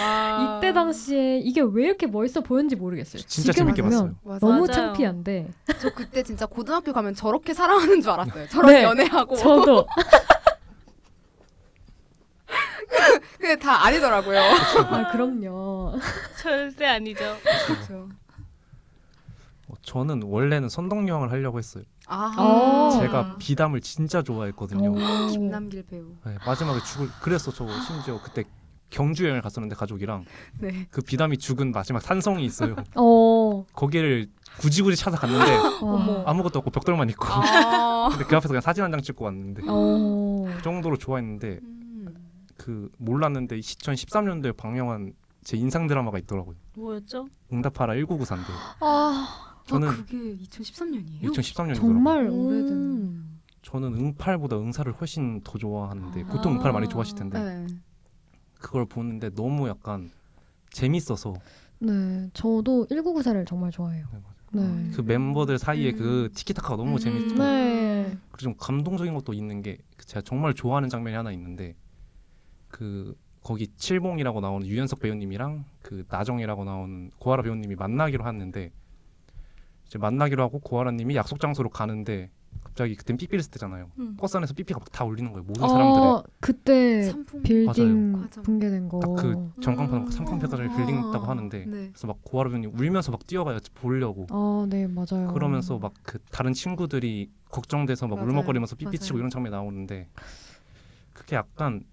와. 이때 당시에 이게 왜 이렇게 멋있어 보였는지 모르겠어요. 진짜 지금 재밌게 보면 봤어요. 너무 맞아요. 창피한데. 저 그때 진짜 고등학교 가면 저렇게 사랑하는 줄 알았어요. 저런 네. 연애하고. 저도 근데 다 아니더라고요. 그럼요. 절대 아니죠. 그렇죠. 저는 원래는 선덕여왕을 하려고 했어요. 제가 비담을 진짜 좋아했거든요. 김남길 배우. 네, 마지막에 그래서 저 심지어 그때 경주 여행을 갔었는데 가족이랑 네. 그 비담이 죽은 마지막 산성이 있어요. 어. 거기를 굳이 찾아갔는데 어머. 아무것도 없고 벽돌만 있고 근데 그 앞에서 그냥 사진 한 장 찍고 왔는데 그 정도로 좋아했는데 그 몰랐는데 2013년도에 방영한 제 인상 드라마가 있더라고요. 뭐였죠? 응답하라 1994인데 저는 그게 2013년이에요? 2013년이더라고요. 정말 오래된. 저는 응팔보다 응사를 훨씬 더 좋아하는데 보통 응팔을 많이 좋아하실 텐데 네. 그걸 보는데 너무 약간 재밌어서 네, 저도 1994를 정말 좋아해요. 네. 그 멤버들 사이에 그 티키타카가 너무 재밌고 네. 그리고 좀 감동적인 것도 있는 게 제가 정말 좋아하는 장면이 하나 있는데 그 거기 칠봉이라고 나오는 유연석 배우님이랑 그 나정이라고 나오는 고아라 배우님이 만나기로 했는데 이제 만나기로 하고 고아라님이 약속 장소로 가는데 갑자기 그땐 삐삐를 쓸 때잖아요. 버스 안에서 삐삐가 막 다 울리는 거예요. 모든 사람들의. 그때 산풍. 빌딩 맞아요. 붕괴된 거. 딱 그 전광판 3평짜리 빌딩 있다고 하는데 네. 그래서 막 고아라 배우님 울면서 막 뛰어가요 보려고. 네, 맞아요. 그러면서 막 그 다른 친구들이 걱정돼서 막 맞아요. 울먹거리면서 삐삐 치고 맞아요. 이런 장면이 나오는데 그게 약간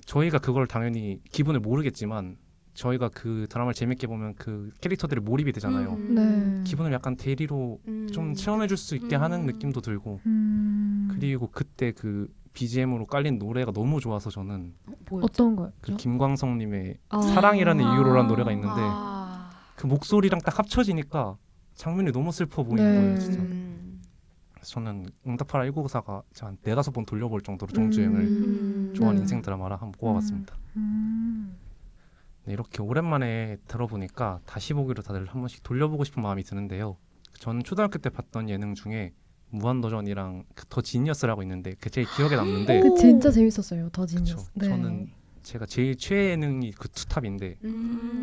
저희가 그걸 당연히 기분을 모르겠지만 저희가 그 드라마를 재밌게 보면 그 캐릭터들이 몰입이 되잖아요. 네. 기분을 약간 대리로 좀 체험해줄 수 있게 하는 느낌도 들고 그리고 그때 그 BGM으로 깔린 노래가 너무 좋아서 저는 어떤 거였죠? 그 김광석님의 사랑이라는 이유로라는 노래가 있는데 그 목소리랑 딱 합쳐지니까 장면이 너무 슬퍼 보이는 네. 거예요 진짜. 그래서 저는 응답하라 1994가 제가 한 4-5번 돌려볼 정도로 정주행을 좋아하는 네. 인생 드라마라 한번 꼽아봤습니다. 네, 이렇게 오랜만에 들어보니까 다시 보기로 다들 한 번씩 돌려보고 싶은 마음이 드는데요. 저는 초등학교 때 봤던 예능 중에 무한도전이랑 더 지니어스라고 있는데 그게 제일 기억에 남는데 그 진짜 재밌었어요. 더 그쵸. 지니어스. 네. 저는 제가 제일 최애 예능이 그 투탑인데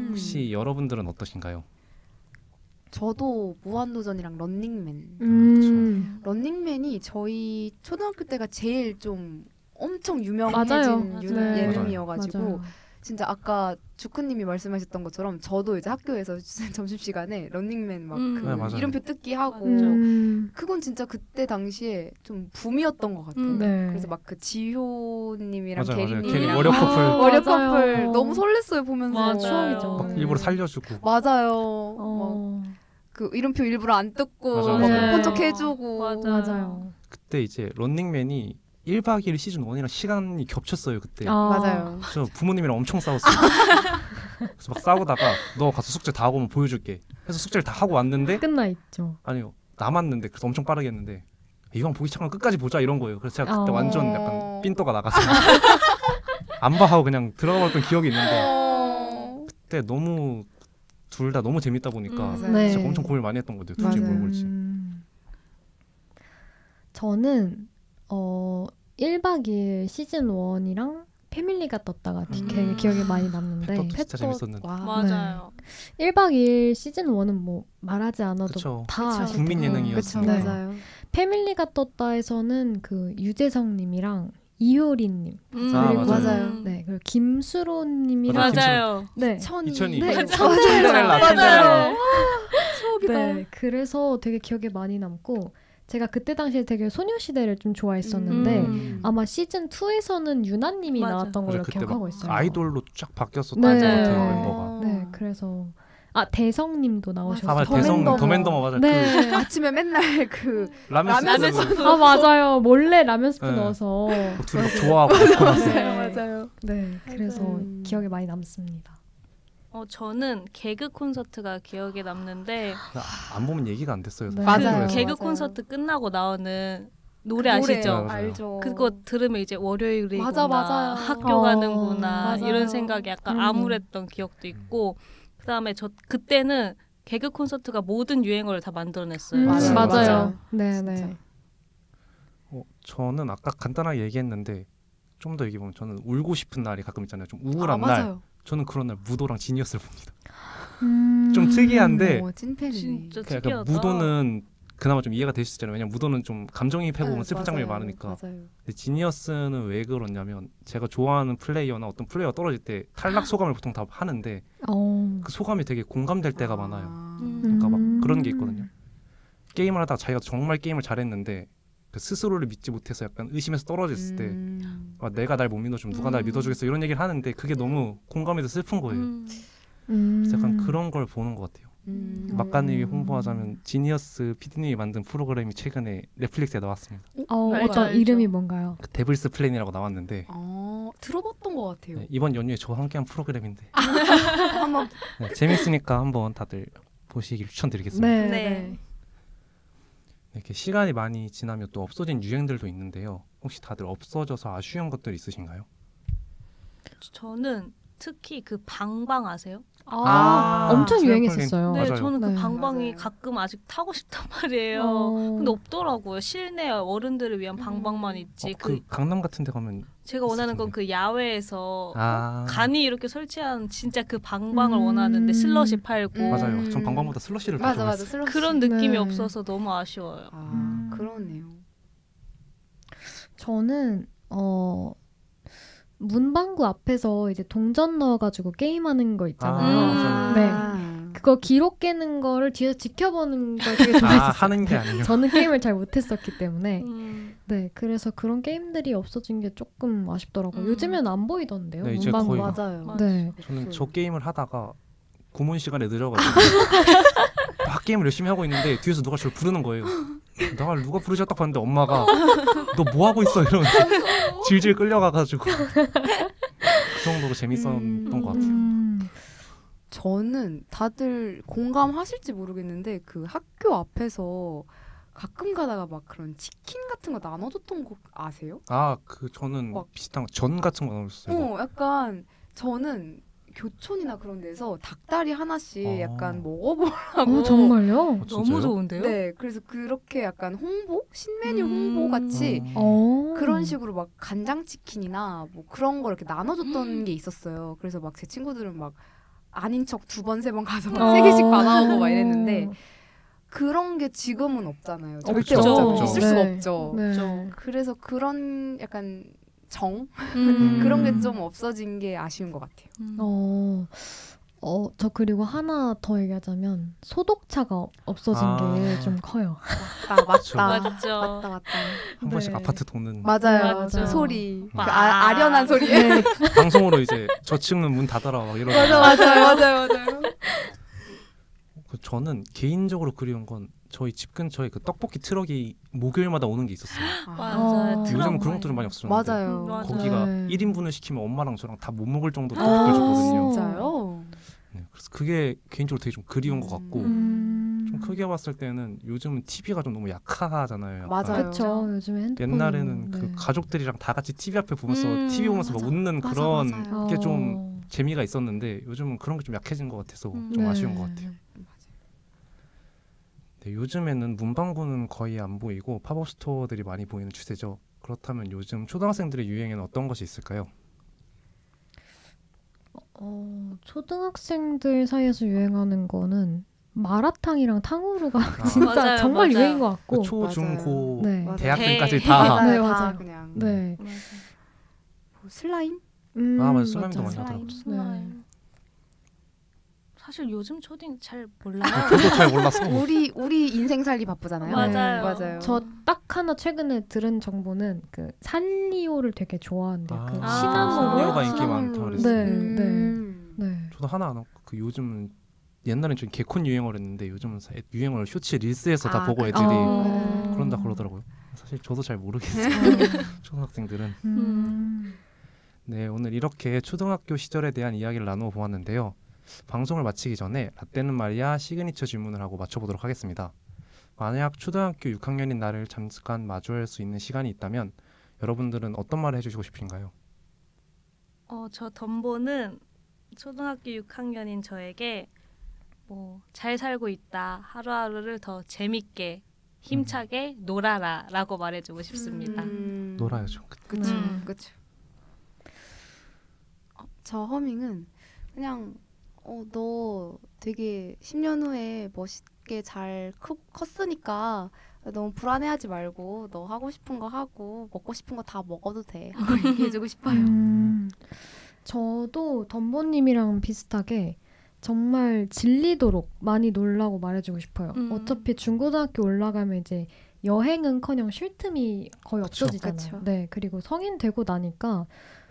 혹시 여러분들은 어떠신가요? 저도 무한도전이랑 런닝맨. 런닝맨이 저희 초등학교 때가 제일 좀 엄청 유명해진 맞아요. 예능이어가지고 맞아요. 진짜 아까 주크님이 말씀하셨던 것처럼 저도 이제 학교에서 점심시간에 런닝맨 막 그 네, 맞아요. 이름표 뜯기 하고 그건 진짜 그때 당시에 좀 붐이었던 것 같아요. 네. 그래서 막 그 지효님이랑 맞아요, 맞아요. 게리님이랑 워리어 커플. 워리어 맞아요. 커플 너무 설렜어요 보면서. 맞아요. 추억이죠. 막 일부러 살려주고. 맞아요. 그 이름표 일부러 안 뜯고 맞아, 막 맞아요. 본척 해주고. 맞아요. 그때 이제 런닝맨이 1박 2일 시즌 1이랑 시간이 겹쳤어요 그때. 맞아요. 저 부모님이랑 엄청 싸웠어요. 그래서 막 싸우다가 너 가서 숙제 다 하고 오면 보여줄게 해서 숙제를 다 하고 왔는데 끝나 있죠. 아니요 남았는데 그래서 엄청 빠르게 했는데 이왕 보기 시작하면 끝까지 보자 이런 거예요. 그래서 제가 그때 완전 약간 삔또가 나가서 안 봐 하고 그냥 들어갔던 기억이 있는데 그때 너무 둘 다 너무 재밌다 보니까 맞아요. 네. 진짜 엄청 고민을 많이 했던 것 같아요. 둘째 뭘 맞아요. 볼지. 저는 1박 2일 시즌 1이랑 패밀리가 떴다가 되게 기억에 많이 남는데 펫도 진짜 재밌었는데. 와. 맞아요. 1박 2일 시즌 1은 뭐 말하지 않아도 그쵸. 다 그쵸. 아실 국민 텐데. 예능이었으니까. 네. 맞아요. 패밀리가 떴다에서는 그 유재석님이랑 이효리님 아, 그리고 맞아요. 네 그리고 김수로님이랑 맞아요. 네 이천이. 네, 맞아요. 천재라. 맞아요. 추억이다. 네 그래서 되게 기억에 많이 남고 제가 그때 당시에 되게 소녀시대를 좀 좋아했었는데 아마 시즌 2에서는 유나님이 맞아. 나왔던 걸로 맞아요. 그때 기억하고 막 있어요. 아이돌로 쫙 바뀌었었던 네. 것 같아요 맞아요. 멤버가. 네 그래서 대성님도 나오셨어요. 아 맞아 더맨더머 맞아. 네. 아침에 맨날 그 그 라면 라면 스프 아 맞아요. 몰래 라면 스프 네. 넣어서 둘이 막 좋아하고 먹고 나서 맞아요. 네 그래서 맞아요. 기억에 많이 남습니다. 저는 개그 콘서트가 기억에 남는데 안 보면 얘기가 안 됐어요. 네. 맞아요. 학교에서. 개그 맞아요. 콘서트 끝나고 나오는 노래 그 아시죠? 맞아요. 알죠. 그거 들으면 이제 월요일이구나 맞아요. 학교 가는구나 맞아요. 이런 생각이 약간 암울했던 기억도 있고 그다음에 저 그때는 개그 콘서트가 모든 유행어를 다 만들어냈어요. 맞아요. 맞아요. 네, 진짜. 네. 저는 아까 간단하게 얘기했는데 좀 더 얘기해 보면 저는 울고 싶은 날이 가끔 있잖아요. 좀 우울한 날. 맞아요. 저는 그런 날 무도랑 지니어스를 봅니다. 좀 특이한데 찐팬이네. 진짜 약간 특이하다. 무도는 그나마 좀 이해가 될 수 있잖아요. 왜냐면 무도는 좀 감정이입해 보면 네, 슬픈 장면이 맞아요. 많으니까. 맞아요. 근데 지니어스는 왜 그러냐면 제가 좋아하는 플레이어나 어떤 플레이어가 떨어질 때 탈락 소감을 보통 다 하는데 그 소감이 되게 공감될 때가 많아요. 그러니까 막 그런 게 있거든요. 게임을 하다가 자기가 정말 게임을 잘했는데 그 스스로를 믿지 못해서 약간 의심해서 떨어졌을 때 내가 날 못 믿어주면 누가 날 믿어주겠어 이런 얘기를 하는데 그게 너무 공감이 돼서 슬픈 거예요. 그래서 약간 그런 걸 보는 것 같아요. 막간님이 홍보하자면 지니어스 PD님이 만든 프로그램이 최근에 넷플릭스에 나왔습니다. 어떤 알죠. 이름이 뭔가요? 그 데블스 플랜이라고 나왔는데 들어봤던 것 같아요. 네, 이번 연휴에 저와 함께한 프로그램인데 한번 네, 재밌으니까 한번 다들 보시길 추천드리겠습니다. 네. 네. 이렇게 시간이 많이 지나면 또 없어진 유행들도 있는데요. 혹시 다들 없어져서 아쉬운 것들 있으신가요? 저는 특히 그 방방 아세요? 엄청 트램펄린. 유행했었어요. 네, 맞아요. 저는 그 네. 방방이 맞아요. 가끔 아직 타고 싶단 말이에요. 어. 근데 없더라고요. 실내 어른들을 위한 방방만 있지. 그 강남 같은 데 가면 제가 원하는 건 그 야외에서 간이 이렇게 설치한 진짜 그 방방을 원하는데 슬러시 팔고 맞아요. 전 방방보다 슬러시를 더 맞아 좋아했어요. 슬러시. 그런 느낌이 네. 없어서 너무 아쉬워요. 그러네요. 저는 문방구 앞에서 이제 동전 넣어가지고 게임하는 거 있잖아요. 맞아요. 네. 그거 기록 깨는 거를 뒤에서 지켜보는 걸 되게 좋아했었어요. 하는 게 아니에요. 저는 게임을 잘 못했었기 때문에 네. 그래서 그런 게임들이 없어진 게 조금 아쉽더라고요. 요즘엔 안 보이던데요. 네, 이제 문방구. 거의 맞아요. 네. 저는 저 게임을 하다가 구몬 시간에 늦어가지고 막 게임을 열심히 하고 있는데 뒤에서 누가 저를 부르는 거예요. 나 누가 부르지 딱 봤는데 엄마가 너 뭐 하고 있어 이러면서 질질 끌려가가지고 그 정도로 재밌었던 것 같아요. 저는 다들 공감하실지 모르겠는데 그 학교 앞에서 가끔 가다가 막 그런 치킨 같은 거 나눠줬던 거 아세요? 그 저는 막- 비슷한 전 같은 거 나눴어요. 약간 저는 교촌이나 그런 데서 닭다리 하나씩 약간 어. 먹어보라고. 정말요? 진짜요? 너무 좋은데요? 네, 그래서 그렇게 약간 홍보? 신메뉴 홍보 같이 그런 식으로 막 간장치킨이나 뭐 그런 거 이렇게 나눠줬던 게 있었어요. 그래서 막 제 친구들은 막 아닌 척 2번, 3번 가서 막 3개씩 받아오고 막 이랬는데 그런 게 지금은 없잖아요. 절대 없죠. 없잖아요. 없죠. 있을 수가 네. 없죠. 네. 그래서 그런 약간 정 음. 그런 게 좀 없어진 게 아쉬운 것 같아요. 저 그리고 하나 더 얘기하자면 소독차가 없어진 아. 게 좀 커요. 맞다. 맞죠. 맞다. 한 번씩 네. 아파트 도는 맞아요. 맞아요. 그 소리. 그 와. 아련한 소리. 네. 방송으로 이제 저층은 문 닫아라 막 이러고. 맞아요. 저는 개인적으로 그리운 건 저희 집 근처에 그 떡볶이 트럭이 목요일마다 오는 게 있었어요. 맞아요. 어. 트럭 요즘은 그런 많이. 것들은 많이 없었는데 맞아요. 맞아요. 거기가 네. 1인분을 시키면 엄마랑 저랑 다 못 먹을 정도로 떡볶이를 줬거든요. 진짜요? 네, 그래서 그게 개인적으로 되게 좀 그리운 것 같고 좀 크게 봤을 때는 요즘은 TV가 좀 너무 약하잖아요. 약간. 맞아요. 그쵸. 요즘에 핸드폰. 옛날에는 그 가족들이랑 다 같이 TV 앞에 보면서 TV 보면서 막 맞아. 웃는 맞아, 그런 맞아요. 게 좀 재미가 있었는데 요즘은 그런 게 좀 약해진 것 같아서 좀 네. 아쉬운 것 같아요. 네, 요즘에는 문방구는 거의 안 보이고 팝업 스토어들이 많이 보이는 추세죠. 그렇다면 요즘 초등학생들의 유행에는 어떤 것이 있을까요? 초등학생들 사이에서 유행하는 거는 마라탕이랑 탕후루가 진짜 맞아요, 정말 맞아요. 유행인 것 같고. 초, 중, 고, 네. 대학생까지 대- 다 맞아요. 네, 다 맞아요. 그냥 네. 맞아요. 뭐 슬라임? 맞아요. 슬라임도 맞아요. 많이 하더라고요. 슬라임. 사실 요즘 초딩 잘 몰라요. 저도 잘 몰라서 우리 인생 살기 바쁘잖아요. 맞아요. 맞아요. 저 딱 하나 최근에 들은 정보는 그 산리오를 되게 좋아한대요. 그 아, 산리오가 시나몬롤. 인기 많다 그랬어요. 네. 저도 하나 안 하고 그 요즘은 옛날엔 좀 개콘 유행어랬는데 요즘은 유행어를 쇼츠 릴스에서 다 보고 애들이 그런다 그러더라고요. 사실 저도 잘 모르겠어요. 초등학생들은. 네, 오늘 이렇게 초등학교 시절에 대한 이야기를 나누어 보았는데요. 방송을 마치기 전에 라떼는 말이야 시그니처 질문을 하고 맞춰보도록 하겠습니다. 만약 초등학교 6학년인 나를 잠깐 마주할 수 있는 시간이 있다면 여러분들은 어떤 말을 해주시고 싶으신가요? 저 덤보는 초등학교 6학년인 저에게 뭐 잘 살고 있다. 하루하루를 더 재밌게 힘차게 놀아라라고 말해주고 싶습니다. 놀아야죠. 그쵸. 음. 그쵸. 저 허밍은 그냥 너 되게 10년 후에 멋있게 잘 컸으니까 너무 불안해하지 말고 너 하고 싶은 거 하고 먹고 싶은 거 다 먹어도 돼 하고 얘기해주고 싶어요. 저도 덤보님이랑 비슷하게 정말 질리도록 많이 놀라고 말해주고 싶어요. 어차피 중고등학교 올라가면 이제 여행은커녕 쉴 틈이 거의 그쵸. 없어지잖아요. 그쵸. 네, 그리고 성인 되고 나니까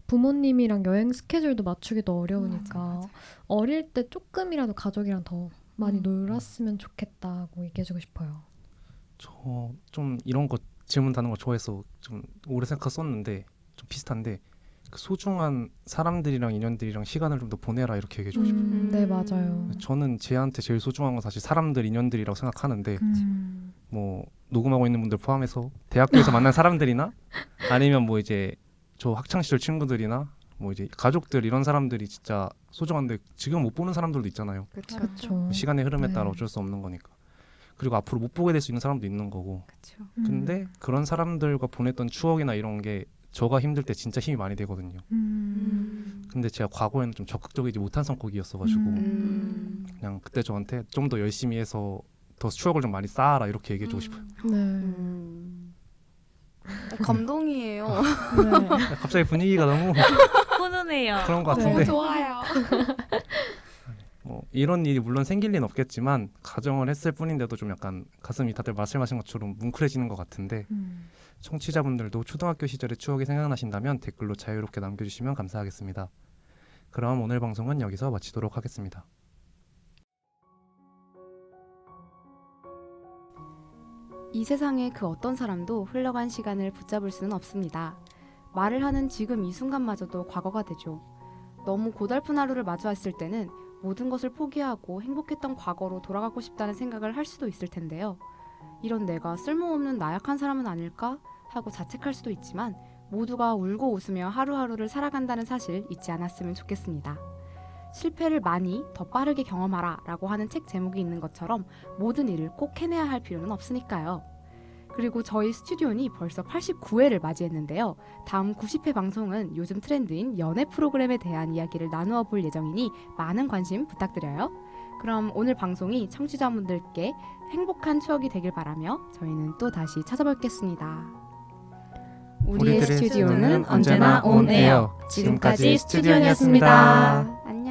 부모님이랑 여행 스케줄도 맞추기도 어려우니까 맞아. 어릴 때 조금이라도 가족이랑 더 많이 놀았으면 좋겠다고 얘기해주고 싶어요. 저 좀 이런 거 질문 다는 거 좋아해서 좀 오래 생각했었는데 좀 비슷한데 그 소중한 사람들이랑 인연들이랑 시간을 좀 더 보내라 이렇게 얘기해주고 싶어요. 네, 맞아요. 저는 쟤한테 제일 소중한 건 사실 사람들, 인연들이라고 생각하는데 뭐 녹음하고 있는 분들 포함해서 대학교에서 만난 사람들이나 아니면 뭐 이제 저 학창시절 친구들이나 뭐 이제 가족들 이런 사람들이 진짜 소중한데 지금 못 보는 사람들도 있잖아요. 그렇죠. 시간의 흐름에 따라 네. 어쩔 수 없는 거니까. 그리고 앞으로 못 보게 될 수 있는 사람도 있는 거고. 그쵸. 근데 그런 사람들과 보냈던 추억이나 이런 게 저가 힘들 때 진짜 힘이 많이 되거든요. 근데 제가 과거에는 좀 적극적이지 못한 성격이었어가지고 그냥 그때 저한테 좀 더 열심히 해서 더 추억을 좀 많이 쌓아라 이렇게 얘기해주고 싶어요. 감동이에요. 네. 갑자기 분위기가 너무 훈훈해요. 그런 것 같은데 좋아요. 뭐 이런 일이 물론 생길 리는 없겠지만 가정을 했을 뿐인데도 좀 약간 가슴이 다들 말씀하신 것처럼 뭉클해지는 것 같은데 청취자분들도 초등학교 시절의 추억이 생각나신다면 댓글로 자유롭게 남겨주시면 감사하겠습니다. 그럼 오늘 방송은 여기서 마치도록 하겠습니다. 이 세상의 그 어떤 사람도 흘러간 시간을 붙잡을 수는 없습니다. 말을 하는 지금 이 순간마저도 과거가 되죠. 너무 고달픈 하루를 마주했을 때는 모든 것을 포기하고 행복했던 과거로 돌아가고 싶다는 생각을 할 수도 있을 텐데요. 이런 내가 쓸모없는 나약한 사람은 아닐까 하고 자책할 수도 있지만 모두가 울고 웃으며 하루하루를 살아간다는 사실 잊지 않았으면 좋겠습니다. 실패를 많이 더 빠르게 경험하라 라고 하는 책 제목이 있는 것처럼 모든 일을 꼭 해내야 할 필요는 없으니까요. 그리고 저희 스튜디오니 벌써 89회를 맞이했는데요. 다음 90회 방송은 요즘 트렌드인 연애 프로그램에 대한 이야기를 나누어 볼 예정이니 많은 관심 부탁드려요. 그럼 오늘 방송이 청취자분들께 행복한 추억이 되길 바라며 저희는 또 다시 찾아뵙겠습니다. 우리의 스튜디오는 언제나 온 에어. 지금까지 스튜디오였습니다. 안녕.